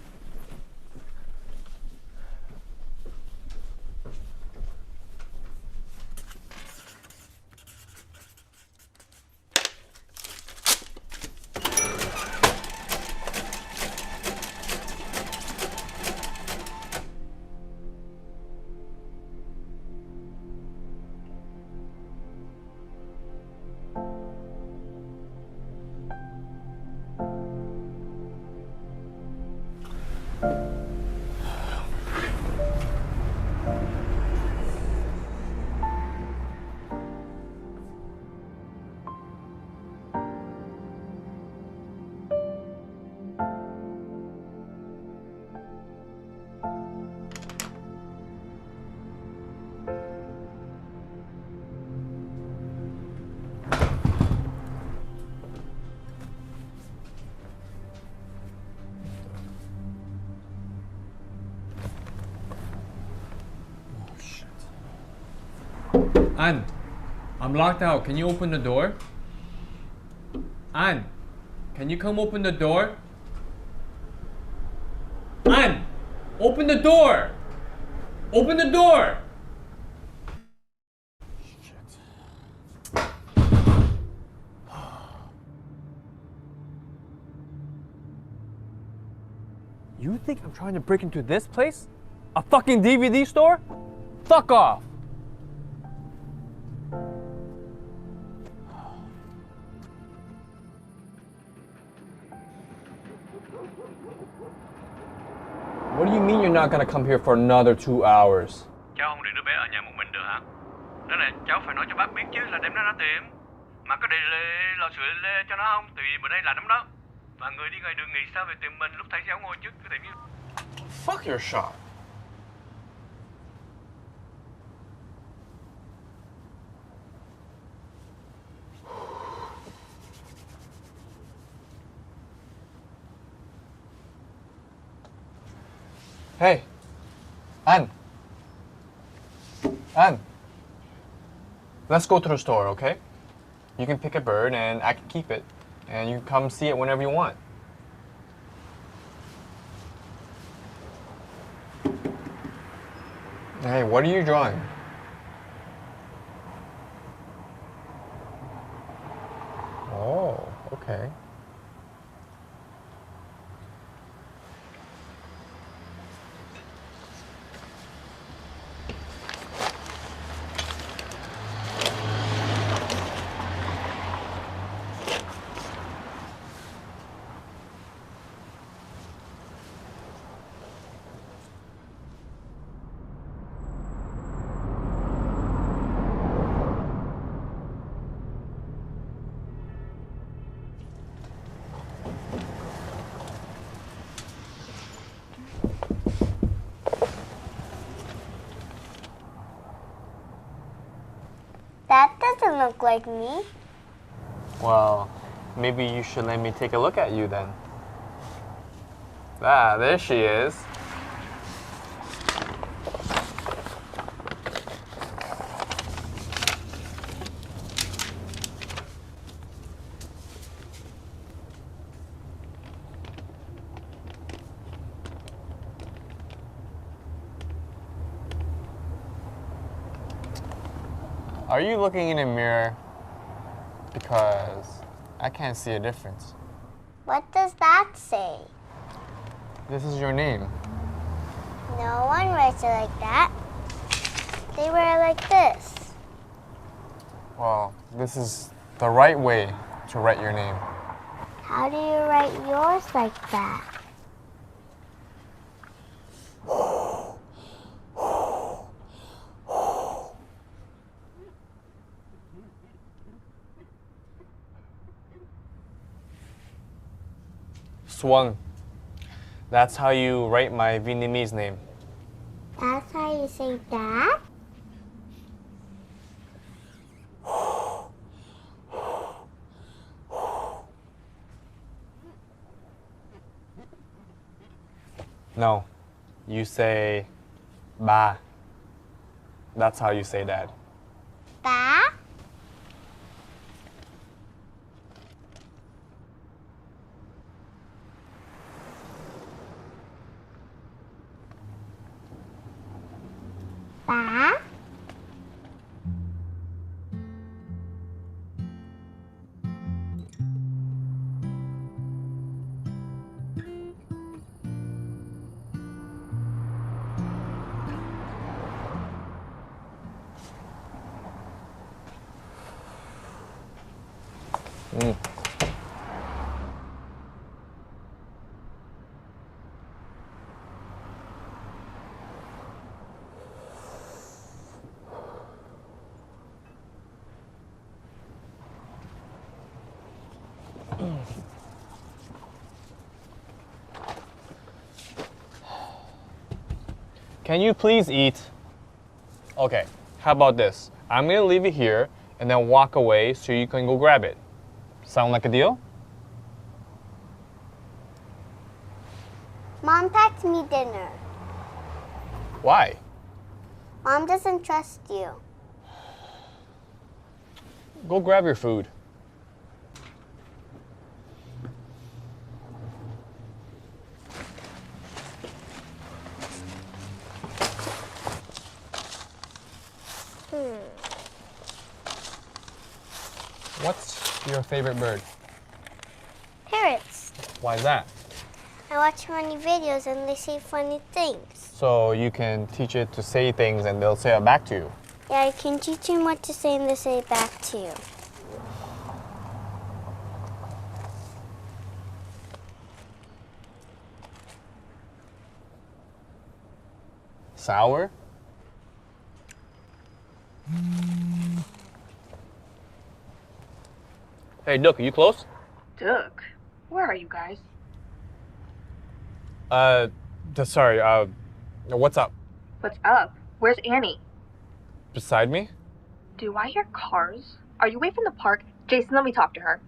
An, I'm locked out. Can you open the door? An, can you come open the door? An, open the door! Open the door! You think I'm trying to break into this place? A fucking DVD store? Fuck off! What do you mean you're not gonna come here for another 2 hours? Cháu không để đứa bé ở nhà một mình được hả? Đó là cháu phải nói cho bác biết chứ là đêm nó ra tiệm. Mà có để lò sưởi cho nó không? Tại vì bữa đây lạnh lắm đó. Và người đi ngoài đường nghĩ sao về tiệm mình lúc thấy cháu ngồi trước cái tiệm. Fuck your shop. Hey, An. An. Let's go to the store, okay? You can pick a bird and I can keep it. And you can come see it whenever you want. Hey, what are you drawing? Oh, okay. That doesn't look like me. Well, maybe you should let me take a look at you then. Ah, there she is. Are you looking in a mirror? Because I can't see a difference. What does that say? This is your name. No one writes it like that. They write it like this. Well, this is the right way to write your name. How do you write yours like that? Swung. That's how you write my Vietnamese name. That's how you say that? No, you say ba. That's how you say dad. Ba? Ba? Mm. Can you please eat? Okay, how about this? I'm gonna leave it here and then walk away so you can go grab it. Sound like a deal? Mom packed me dinner. Why? Mom doesn't trust you. Go grab your food. What's your favorite bird? Parrots. Why is that? I watch funny videos and they say funny things. So you can teach it to say things and they'll say it back to you. Yeah, you can teach them what to say and they say it back to you. Sour? Hey, Duck, are you close? Duck, where are you guys? Sorry, what's up? What's up? Where's Annie? Beside me? Do I hear cars? Are you away from the park? Jason, let me talk to her.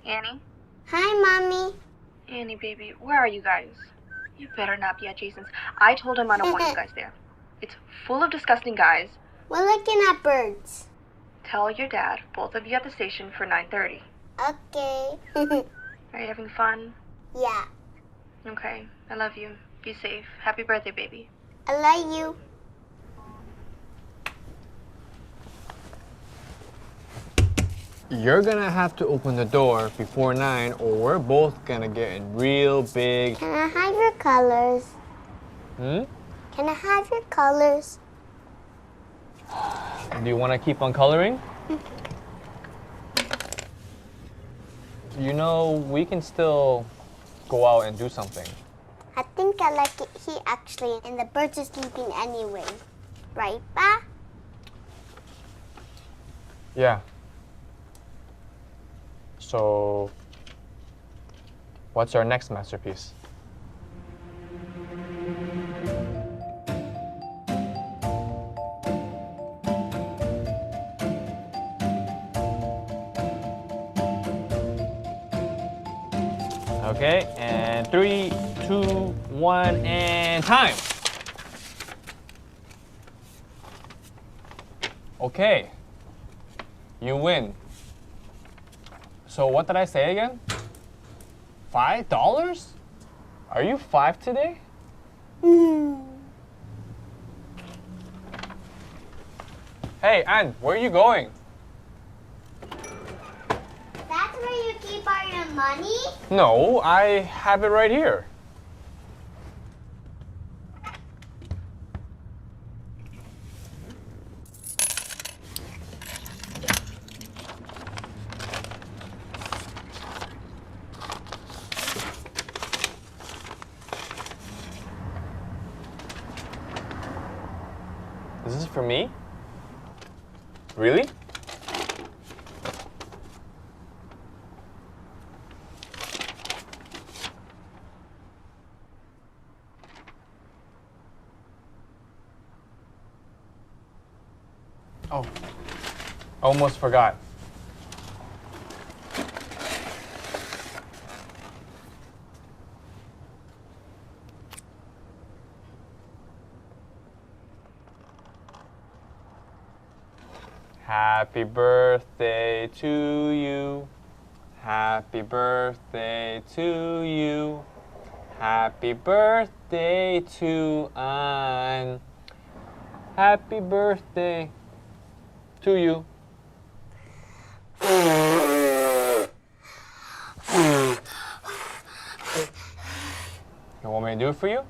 Annie? Hi, Mommy. Annie, baby, where are you guys? You better not be at Jason's. I told him I don't want you guys there. It's full of disgusting guys. We're looking at birds. Tell your dad, both of you at the station for 9:30. Okay. Are you having fun? Yeah. Okay, I love you. Be safe. Happy birthday, baby. I love you. You're gonna have to open the door before 9 or we're both gonna get in real big... Can I have your colors? Hmm? Can I have your colors? Do you want to keep on coloring? You know, we can still go out and do something. I think I like it here actually, and the birds are sleeping anyway. Right, Pa? Yeah. So, what's our next masterpiece? Okay, and 3, 2, 1, and time. Okay, you win. So what did I say again? $5? Are you 5 today? Hey, Anne, where are you going? That's where you keep all your money? No, I have it right here. This is for me? Really? Oh, almost forgot. Happy birthday to you. Happy birthday to you. Happy birthday to Anne. Happy birthday to you. You want me to do it for you?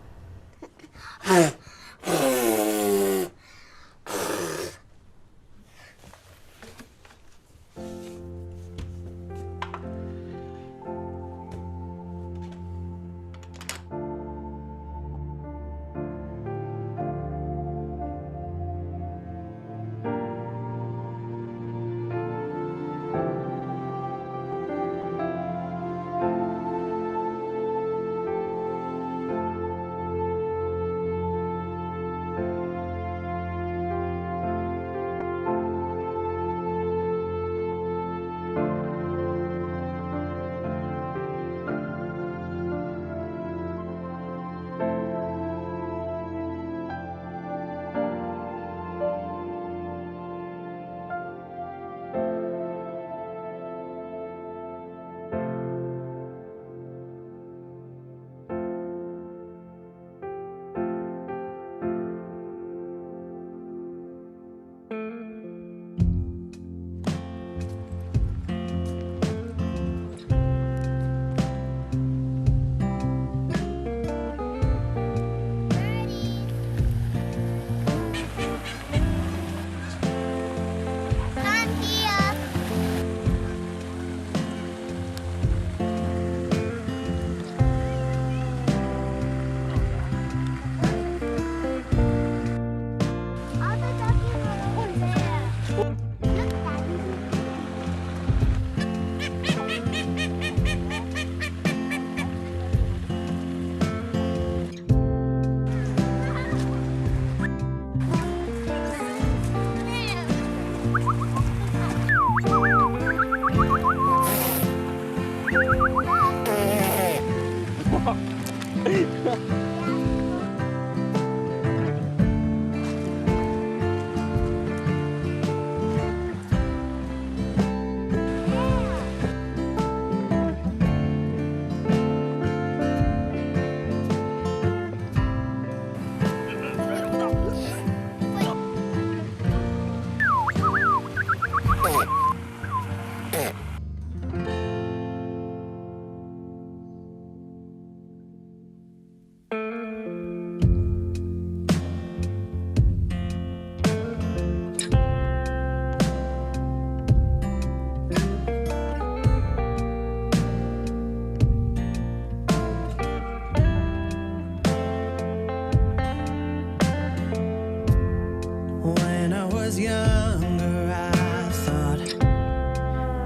When I was younger, I thought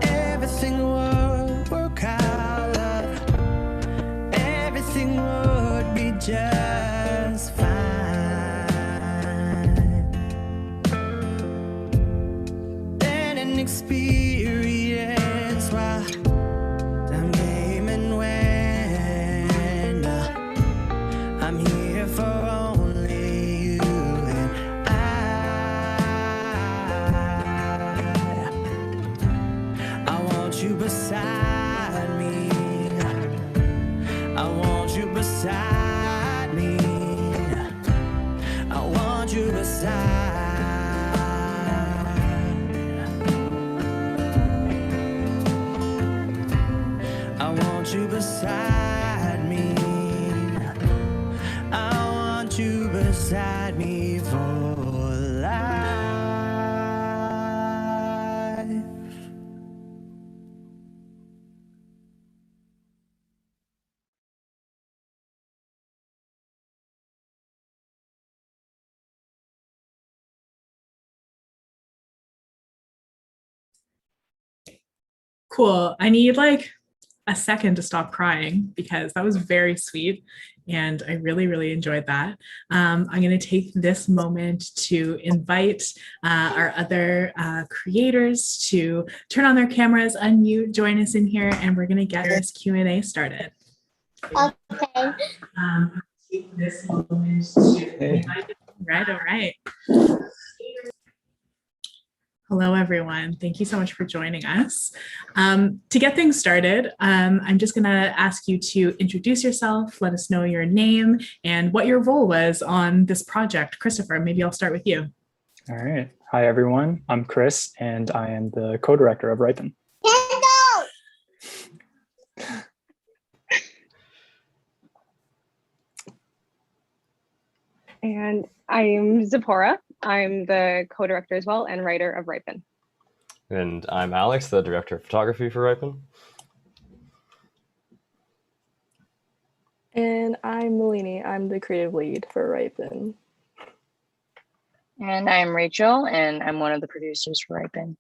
everything would work out, everything would be just fine. Then an experience while time came and went. I'm here for only you and I want you beside me. I want you beside me. I want you beside. I want you beside me. I want you beside me for Cool. I need like a second to stop crying because that was very sweet. And I really, really enjoyed that. I'm going to take this moment to invite our other creators to turn on their cameras, unmute, join us in here, and we're going to get this Q&A started. Okay. Take this moment to invite. All right. Hello, everyone. Thank you so much for joining us. To get things started, I'm just going to ask you to introduce yourself, let us know your name, and what your role was on this project. Christopher, maybe I'll start with you. All right. Hi, everyone. I'm Chris, and I am the co-director of Ripen. And I'm Zipporah. I'm the co-director as well and writer of Ripen. And I'm Alex, the director of photography for Ripen. And I'm Malini. I'm the creative lead for Ripen. And I'm Rachel, and I'm one of the producers for Ripen.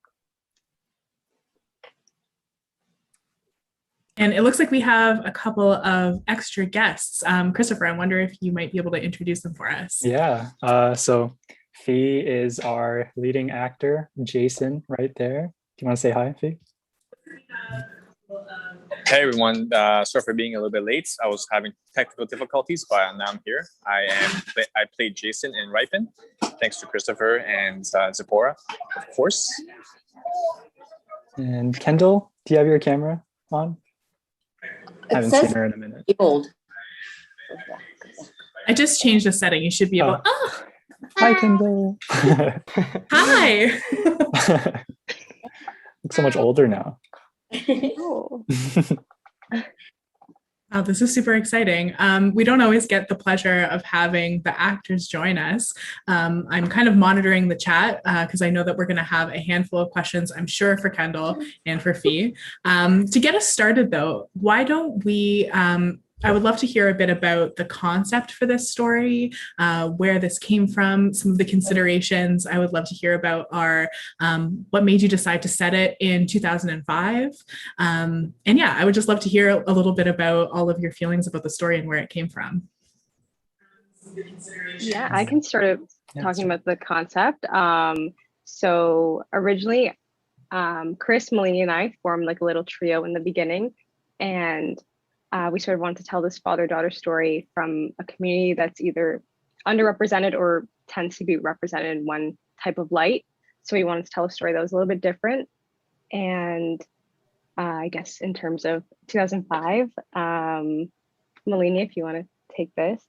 And it looks like we have a couple of extra guests. Christopher, I wonder if you might be able to introduce them for us. Yeah. So Fee is our leading actor, Jason, right there. Do you want to say hi, Fee? Hey everyone, sorry for being a little bit late. I was having technical difficulties, but now I'm here. I played Jason in Ripen, thanks to Christopher and Zipporah, of course. And Kendall, do you have your camera on? I haven't seen her in a minute. I just changed the setting. You should be able. Oh. Hi, Kendall. Hi. Look so much older now. Oh, this is super exciting. We don't always get the pleasure of having the actors join us. I'm kind of monitoring the chat because I know that we're going to have a handful of questions, I'm sure, for Kendall and for Fee. To get us started, though, why don't we I would love to hear a bit about the concept for this story, where this came from, some of the considerations. I would love to hear about what made you decide to set it in 2005. And yeah, I would just love to hear a little bit about all of your feelings about the story and where it came from. Yeah, I can start talking about the concept. So originally, Chris, Malini, and I formed like a little trio in the beginning, and we sort of wanted to tell this father-daughter story from a community that's either underrepresented or tends to be represented in one type of light. So we wanted to tell a story that was a little bit different. And I guess in terms of 2005, Malini, if you want to take this.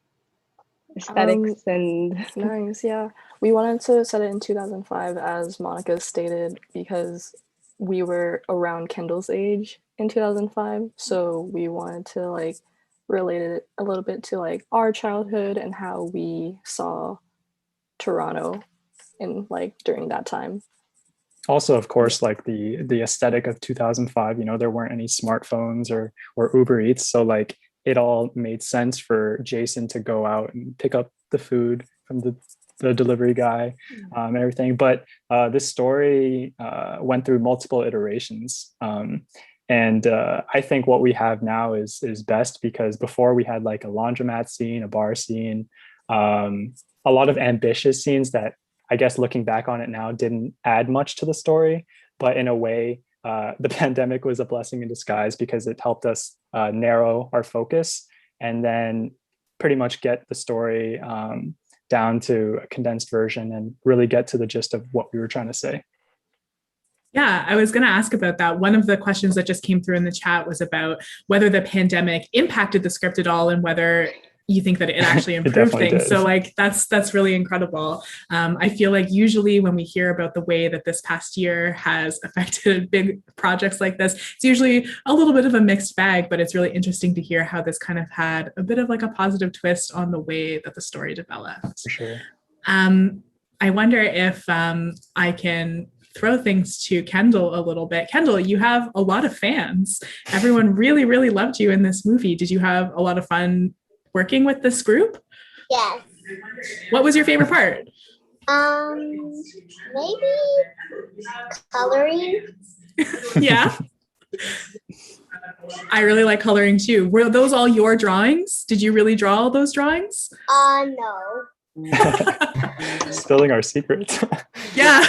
Aesthetics and... Nice, yeah. We wanted to set it in 2005, as Monica stated, because we were around Kendall's age in 2005, so we wanted to like relate it a little bit to like our childhood and how we saw Toronto in like during that time. Also, of course, like the aesthetic of 2005, there weren't any smartphones or Uber Eats, so like it all made sense for Jason to go out and pick up the food from the delivery guy and everything. But this story went through multiple iterations. And I think what we have now is best, because before we had like a laundromat scene, a bar scene, a lot of ambitious scenes that I guess looking back on it now didn't add much to the story. But in a way, the pandemic was a blessing in disguise because it helped us narrow our focus and then pretty much get the story down to a condensed version and really get to the gist of what we were trying to say. Yeah, I was going to ask about that. One of the questions that just came through in the chat was about whether the pandemic impacted the script at all and whether you think that it actually improved things. Did. So like that's really incredible. I feel like usually when we hear about the way that this past year has affected big projects like this, it's usually a little bit of a mixed bag, but it's really interesting to hear how this kind of had a bit of like a positive twist on the way that the story developed. For sure. I wonder if I can throw things to Kendall a little bit. Kendall, you have a lot of fans. Everyone really, really loved you in this movie. Did you have a lot of fun working with this group? Yes. What was your favorite part? Maybe coloring. Yeah. I really like coloring too. Were those all your drawings? Did you really draw all those drawings? No. Spilling our secrets. Yeah.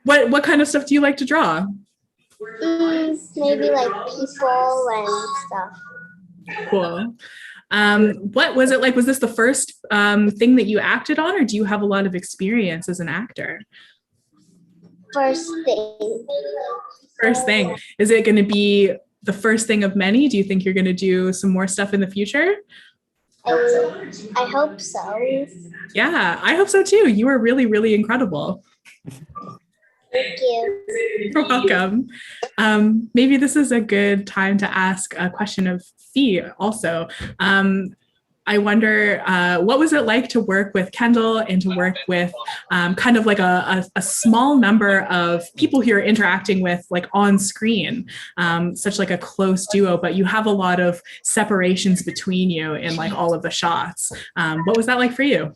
What kind of stuff do you like to draw? Maybe like people and stuff. Cool. What was it like? Was this the first thing that you acted on, or do you have a lot of experience as an actor? First thing. First thing. Is it going to be the first thing of many? Do you think you're going to do some more stuff in the future? I hope so. Yeah, I hope so too. You are really, really incredible. Thank you. You're welcome. Maybe this is a good time to ask a question of Fee also. I wonder, what was it like to work with Kendall and to work with kind of like a small number of people who you're interacting with like on screen, such like a close duo, but you have a lot of separations between you in like all of the shots. What was that like for you?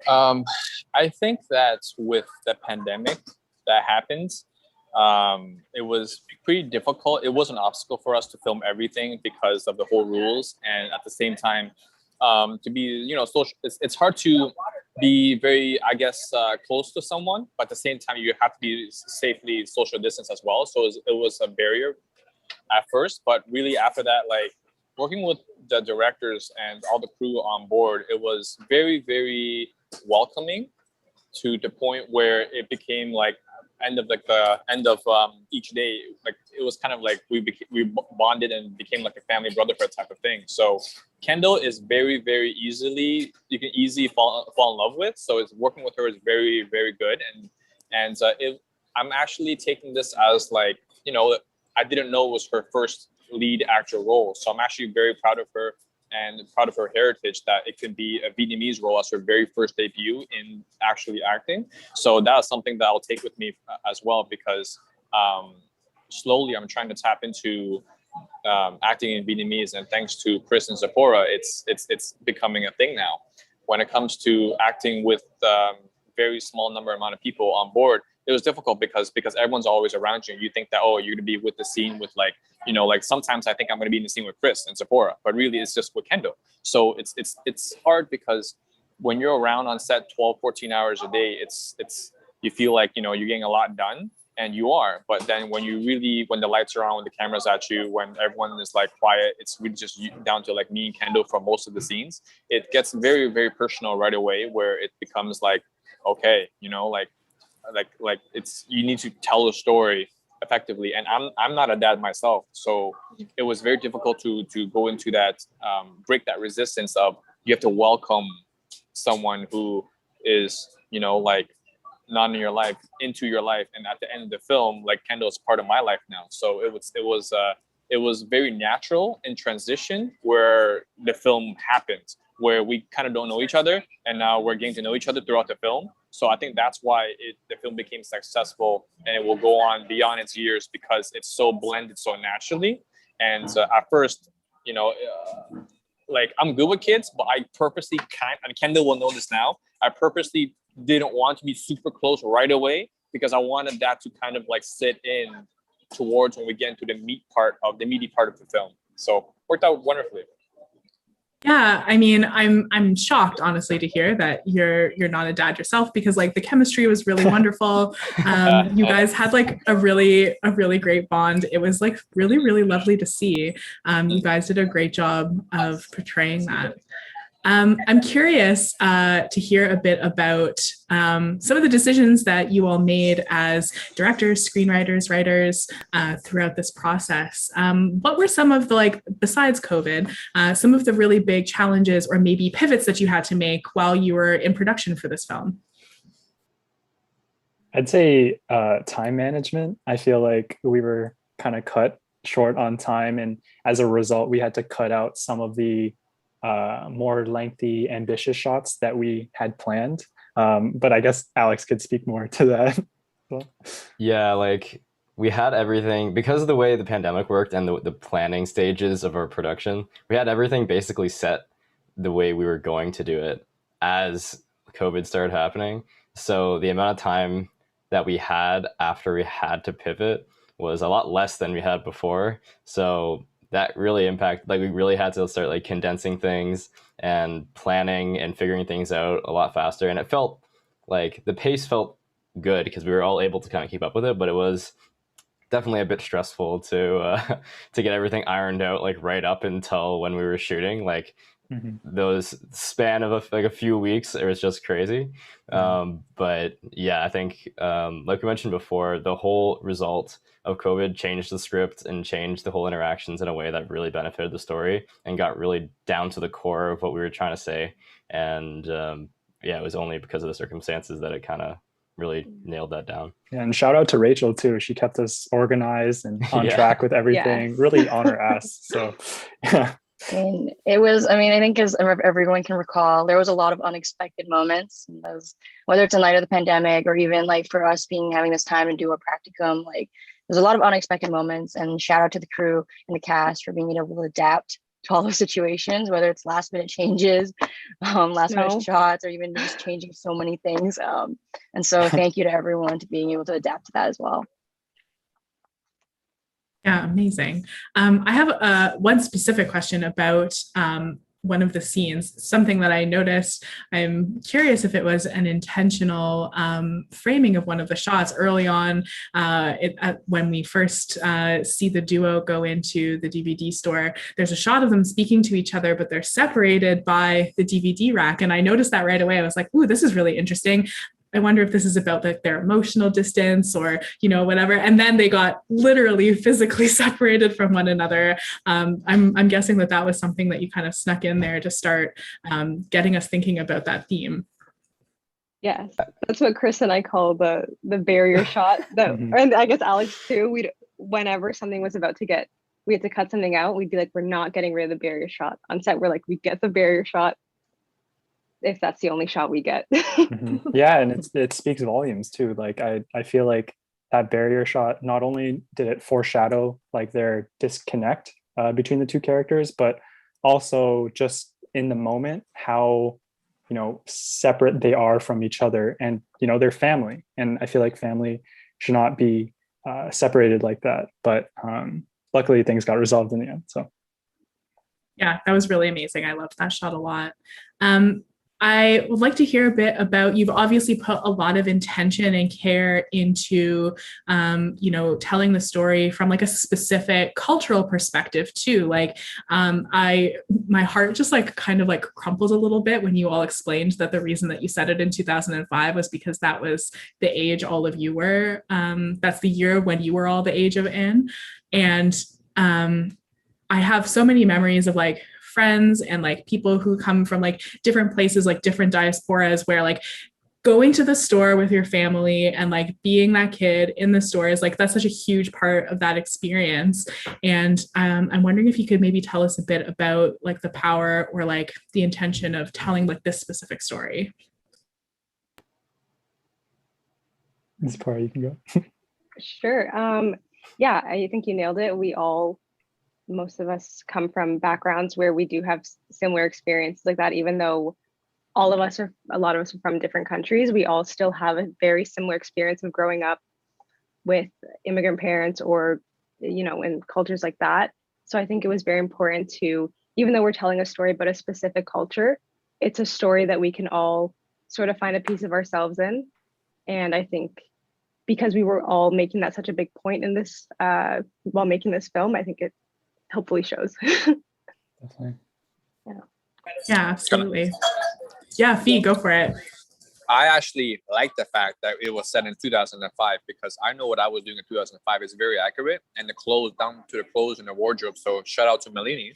I think that with the pandemic that happened, it was pretty difficult. It was an obstacle for us to film everything because of the whole rules, and at the same time, to be, social. It's hard to be very, I guess, close to someone, but at the same time, you have to be safely social distance as well. So it was a barrier at first, but really after that, like working with the directors and all the crew on board, it was very, very welcoming to the point where it became like end of each day. Like it was kind of like we bonded and became like a family brotherhood type of thing. So Kendall is very, very easily, you can easily fall in love with. So it's working with her is very, very good. And I'm actually taking this as like, I didn't know it was her first lead actor role. So I'm actually very proud of her and proud of her heritage that it could be a Vietnamese role as her very first debut in actually acting. So that's something that I'll take with me as well, because slowly I'm trying to tap into acting in Vietnamese, and thanks to Chris and Sephora, it's becoming a thing now. When it comes to acting with very small amount of people on board, it was difficult because everyone's always around you. You think that, oh, you're gonna be with the scene with like, like sometimes I think I'm gonna be in the scene with Chris and Sephora, but really it's just with Kendall. So it's hard because when you're around on set 12, 14 hours a day, it's you feel like, you're getting a lot done, and you are. But then when the lights are on, when the camera's at you, when everyone is like quiet, it's really just down to like me and Kendall for most of the scenes. It gets very, very personal right away, where it becomes like, okay, like it's, you need to tell a story effectively, and I'm not a dad myself, so it was very difficult to go into that, break that resistance of you have to welcome someone who is like not in your life into your life, and at the end of the film, like Kendall is part of my life now. So it was very natural in transition where the film happened, where we kind of don't know each other, and now we're getting to know each other throughout the film. So I think that's why the film became successful, and it will go on beyond its years because it's so blended so naturally. And at first, like I'm good with kids, but I purposely and Kendall will know this now, I purposely didn't want to be super close right away because I wanted that to kind of like sit in towards when we get into the meaty part of the film. So worked out wonderfully. Yeah, I mean, I'm shocked, honestly, to hear that you're not a dad yourself, because like the chemistry was really wonderful. You guys had like a really great bond. It was like really, really lovely to see. You guys did a great job of portraying that. I'm curious to hear a bit about some of the decisions that you all made as directors, screenwriters, writers throughout this process. What were some of the, like, besides COVID, some of the really big challenges or maybe pivots that you had to make while you were in production for this film? I'd say time management. I feel like we were kind of cut short on time, and as a result, we had to cut out some of the more lengthy, ambitious shots that we had planned. But I guess Alex could speak more to that. Yeah, like we had everything, because of the way the pandemic worked and the planning stages of our production, we had everything basically set the way we were going to do it as COVID started happening. So the amount of time that we had after we had to pivot was a lot less than we had before. So that really impacted, like we really had to start like condensing things and planning and figuring things out a lot faster. And it felt like the pace felt good because we were all able to kind of keep up with it, but it was definitely a bit stressful to to get everything ironed out like right up until when we were shooting. Like those span of a few weeks, it was just crazy. But yeah, I think like we mentioned before, the whole result of COVID changed the script and changed the whole interactions in a way that really benefited the story and got really down to the core of what we were trying to say. And yeah, it was only because of the circumstances that it kind of really nailed that down. Yeah, and shout out to Rachel too. She kept us organized and on Yeah. track with everything. Yeah. Really on her ass. So yeah. And it was, I mean, I think as everyone can recall, there was a lot of unexpected moments. And those, whether it's in light of the pandemic or even like for us having this time to do a practicum, like there's a lot of unexpected moments. And shout out to the crew and the cast for being able to adapt to all those situations, whether it's last minute changes, last minute shots, or even just changing so many things. And so thank you to everyone to being able to adapt to that as well. Yeah, amazing. I have one specific question about one of the scenes, something that I noticed. I'm curious if it was an intentional framing of one of the shots early on when we first see the duo go into the DVD store. There's a shot of them speaking to each other, but they're separated by the DVD rack. And I noticed that right away. I was like, ooh, this is really interesting. I wonder if this is about like their emotional distance or, you know, whatever. And then they got literally physically separated from one another. I'm guessing that was something that you kind of snuck in there to start getting us thinking about that theme. Yes, that's what Chris and I call the barrier shot. That, and I guess Alex too. Whenever something was about to we had to cut something out, we'd be like, we're not getting rid of the barrier shot. On set, we're like, we get the barrier shot if that's the only shot we get. Yeah, and it speaks volumes too. Like I feel like that barrier shot, not only did it foreshadow like their disconnect between the two characters, but also just in the moment how, you know, separate they are from each other, and you know, they're family, and I feel like family should not be separated like that. But luckily things got resolved in the end. So yeah, that was really amazing. I loved that shot a lot. I would like to hear a bit about, you've obviously put a lot of intention and care into, you know, telling the story from like a specific cultural perspective too. Like, my heart just like kind of like crumpled a little bit when you all explained that the reason that you said it in 2005 was because that was the age all of you were. That's the year when you were all the age of in. And I have so many memories of like friends and like people who come from like different places, like different diasporas, where like going to the store with your family and like being that kid in the store is like, that's such a huge part of that experience. And I'm wondering if you could maybe tell us a bit about like the power or like the intention of telling like this specific story. This part you can go. Sure. Yeah, I think you nailed it. Most of us come from backgrounds where we do have similar experiences like that. Even though a lot of us are from different countries, we all still have a very similar experience of growing up with immigrant parents or, you know, in cultures like that. So I think it was very important to, even though we're telling a story about a specific culture, it's a story that we can all sort of find a piece of ourselves in. And I think because we were all making that such a big point in this, while making this film, I think it hopefully shows. Definitely. Yeah, absolutely. Yeah, Fee, go for it. I actually like the fact that it was set in 2005 because I know what I was doing in 2005 is very accurate, and the clothes, down to the clothes and the wardrobe. So shout out to Melanie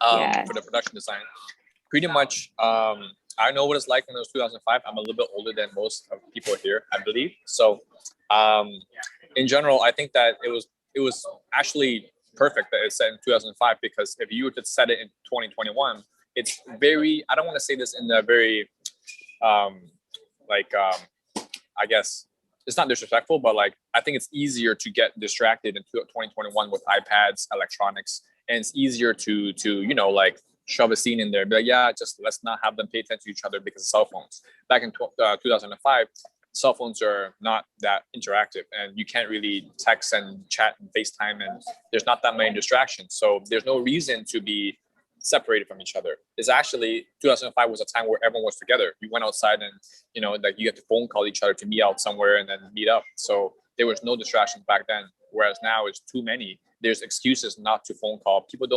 for the production design. Pretty much, I know what it's like when it was 2005. I'm a little bit older than most of people here, I believe. So in general, I think that it was actually perfect that it's set in 2005, because if you were to set it in 2021, it's very, I don't want to say this in a very I guess it's not disrespectful, but like I think it's easier to get distracted in 2021 with iPads, electronics, and it's easier to you know, like shove a scene in there, be like, yeah, just let's not have them pay attention to each other because of cell phones. Back in 2005, cell phones are not that interactive, and you can't really text and chat and FaceTime, and there's not that many distractions. So there's no reason to be separated from each other. It's actually 2005 was a time where everyone was together. You went outside and, you know, like you had to phone call each other to meet out somewhere and then meet up. So there was no distractions back then. Whereas now it's too many. There's excuses not to phone call. People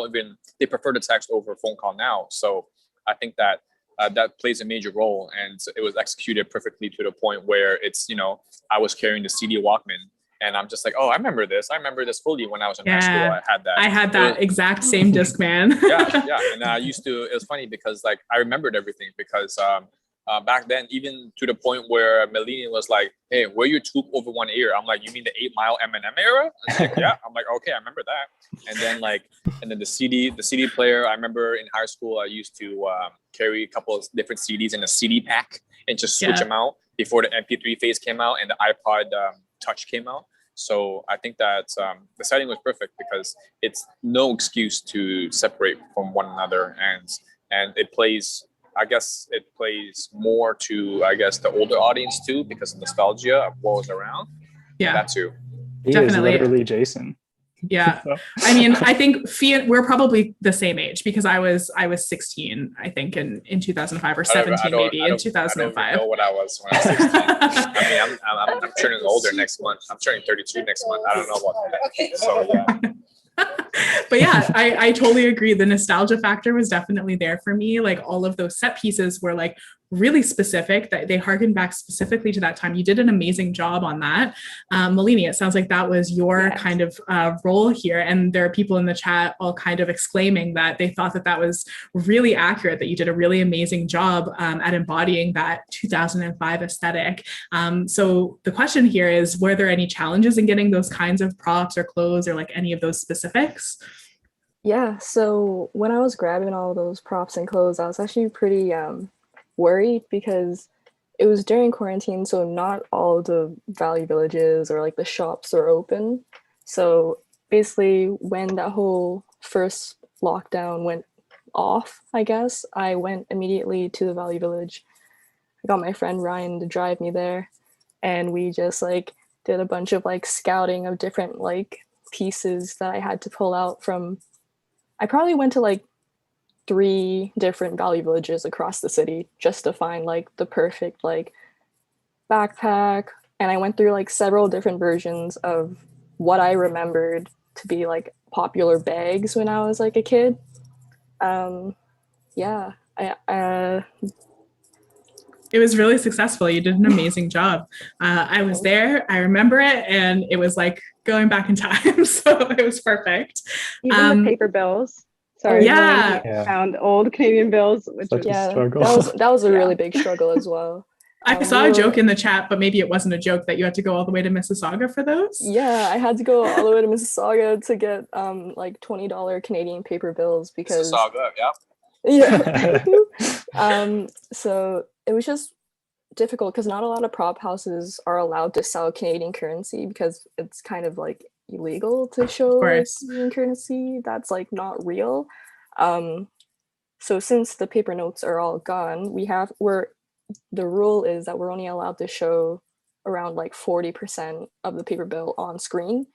they prefer to text over phone call now. So I think that that plays a major role, and it was executed perfectly to the point where it's, you know, I was carrying the CD Walkman. And I'm just like, oh, I remember this. I remember this fully when I was in high school. I had that. I had that exact same Discman. yeah. And I used to, it was funny because like, I remembered everything because back then, even to the point where Melanie was like, hey, wear your tube over one ear. I'm like, you mean the 8 Mile M&M era? Like, yeah. I'm like, okay, I remember that. And then the CD player, I remember in high school, I used to carry a couple of different CDs in a CD pack and just switch them out before the MP3 phase came out and the iPod Touch came out. So I think that the setting was perfect because it's no excuse to separate from one another, and it plays, I guess it plays more to, I guess, the older audience too, because of nostalgia of what was around. Yeah, that too. He definitely. is literally Jason. Yeah. I mean, I think we're probably the same age because I was 16, I think, in 2005 or 17 maybe in 2005. I don't even know what I was when I was 16. I mean, I'm turning older next month. I'm turning 32 next month. I don't know about that. Okay. So yeah. But yeah, I totally agree. The nostalgia factor was definitely there for me. Like all of those set pieces were like really specific, that they harken back specifically to that time. You did an amazing job on that. Malini, it sounds like that was your kind of role here. And there are people in the chat all kind of exclaiming that they thought that that was really accurate, that you did a really amazing job at embodying that 2005 aesthetic. So the question here is, were there any challenges in getting those kinds of props or clothes or like any of those specifics? Yeah, so when I was grabbing all those props and clothes, I was actually pretty worried because it was during quarantine, so not all of the value villages or like the shops are open. So basically when that whole first lockdown went off, I guess, I went immediately to the value village. I got my friend Ryan to drive me there, and we just like did a bunch of like scouting of different like pieces that I had to pull out from. I probably went to like 3 different value villages across the city just to find like the perfect like backpack, and I went through like several different versions of what I remembered to be like popular bags when I was like a kid. Yeah, it was really successful. You did an amazing job. I was there, I remember it, and it was like going back in time. So it was perfect. Even the paper bills. Sorry, yeah. Found old Canadian bills, which was that was a really big struggle as well. I saw a joke in the chat, but maybe it wasn't a joke, that you had to go all the way to Mississauga for those. Yeah, I had to go all the way to Mississauga to get like $20 Canadian paper bills because Mississauga, yeah. So it was just difficult because not a lot of prop houses are allowed to sell Canadian currency because it's kind of like illegal to show like, Canadian currency that's like not real. So since the paper notes are all gone, the rule is that we're only allowed to show around like 40% of the paper bill on screen.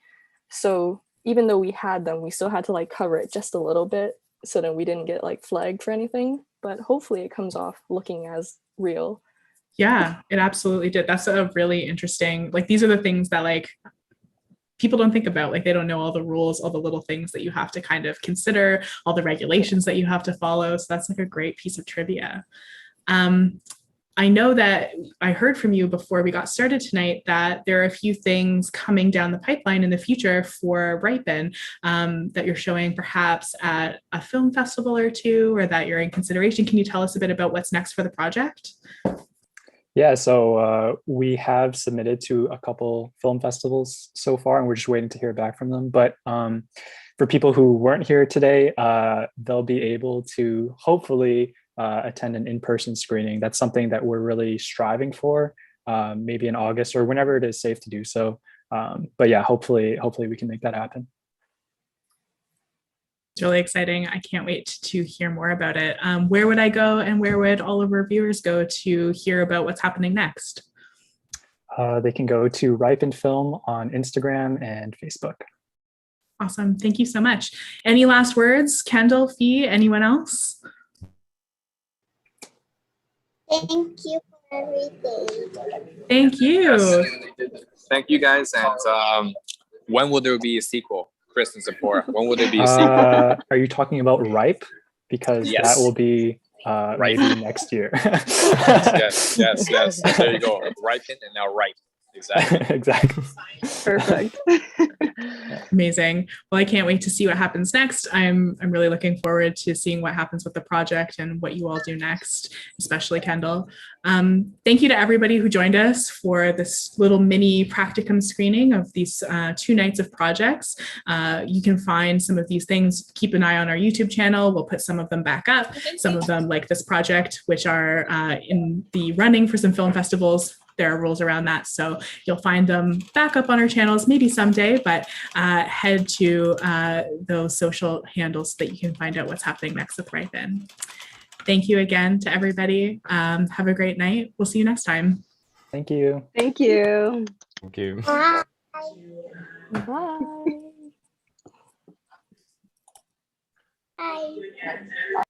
So even though we had them, we still had to like cover it just a little bit so that we didn't get like flagged for anything. But hopefully it comes off looking as real. Yeah, it absolutely did. That's a really interesting, like these are the things that like people don't think about, like they don't know all the rules, all the little things that you have to kind of consider, all the regulations that you have to follow. So that's like a great piece of trivia. I know that I heard from you before we got started tonight that there are a few things coming down the pipeline in the future for Ripen that you're showing perhaps at a film festival or two, or that you're in consideration. Can you tell us a bit about what's next for the project? Yeah, so we have submitted to a couple film festivals so far, and we're just waiting to hear back from them. But for people who weren't here today, they'll be able to hopefully attend an in-person screening. That's something that we're really striving for, maybe in August or whenever it is safe to do so. But yeah, hopefully we can make that happen. It's really exciting. I can't wait to hear more about it. Where would I go, and where would all of our viewers go to hear about what's happening next? They can go to Ripen Film on Instagram and Facebook. Awesome. Thank you so much. Any last words? Kendall, Fee, anyone else? Thank you for everything. Thank you. Yes. Thank you guys. And when will there be a sequel? Chris and Sephora, when will there be a sequel? Are you talking about Ripe? Because Yes. that will be maybe next year. yes. There you go. Ripen and now ripe. Exactly. Exactly. Perfect. Amazing. Well, I can't wait to see what happens next. I'm really looking forward to seeing what happens with the project and what you all do next, especially Kendall. Thank you to everybody who joined us for this little mini practicum screening of these 2 nights of projects. You can find some of these things. Keep an eye on our YouTube channel. We'll put some of them back up. Some of them, like this project, which are in the running for some film festivals. There are rules around that, so you'll find them back up on our channels maybe someday, but head to those social handles so that you can find out what's happening next with Ripen. Thank you again to everybody. Have a great night. We'll see you next time. Thank you. Thank you. Thank you. Bye. Bye. Bye.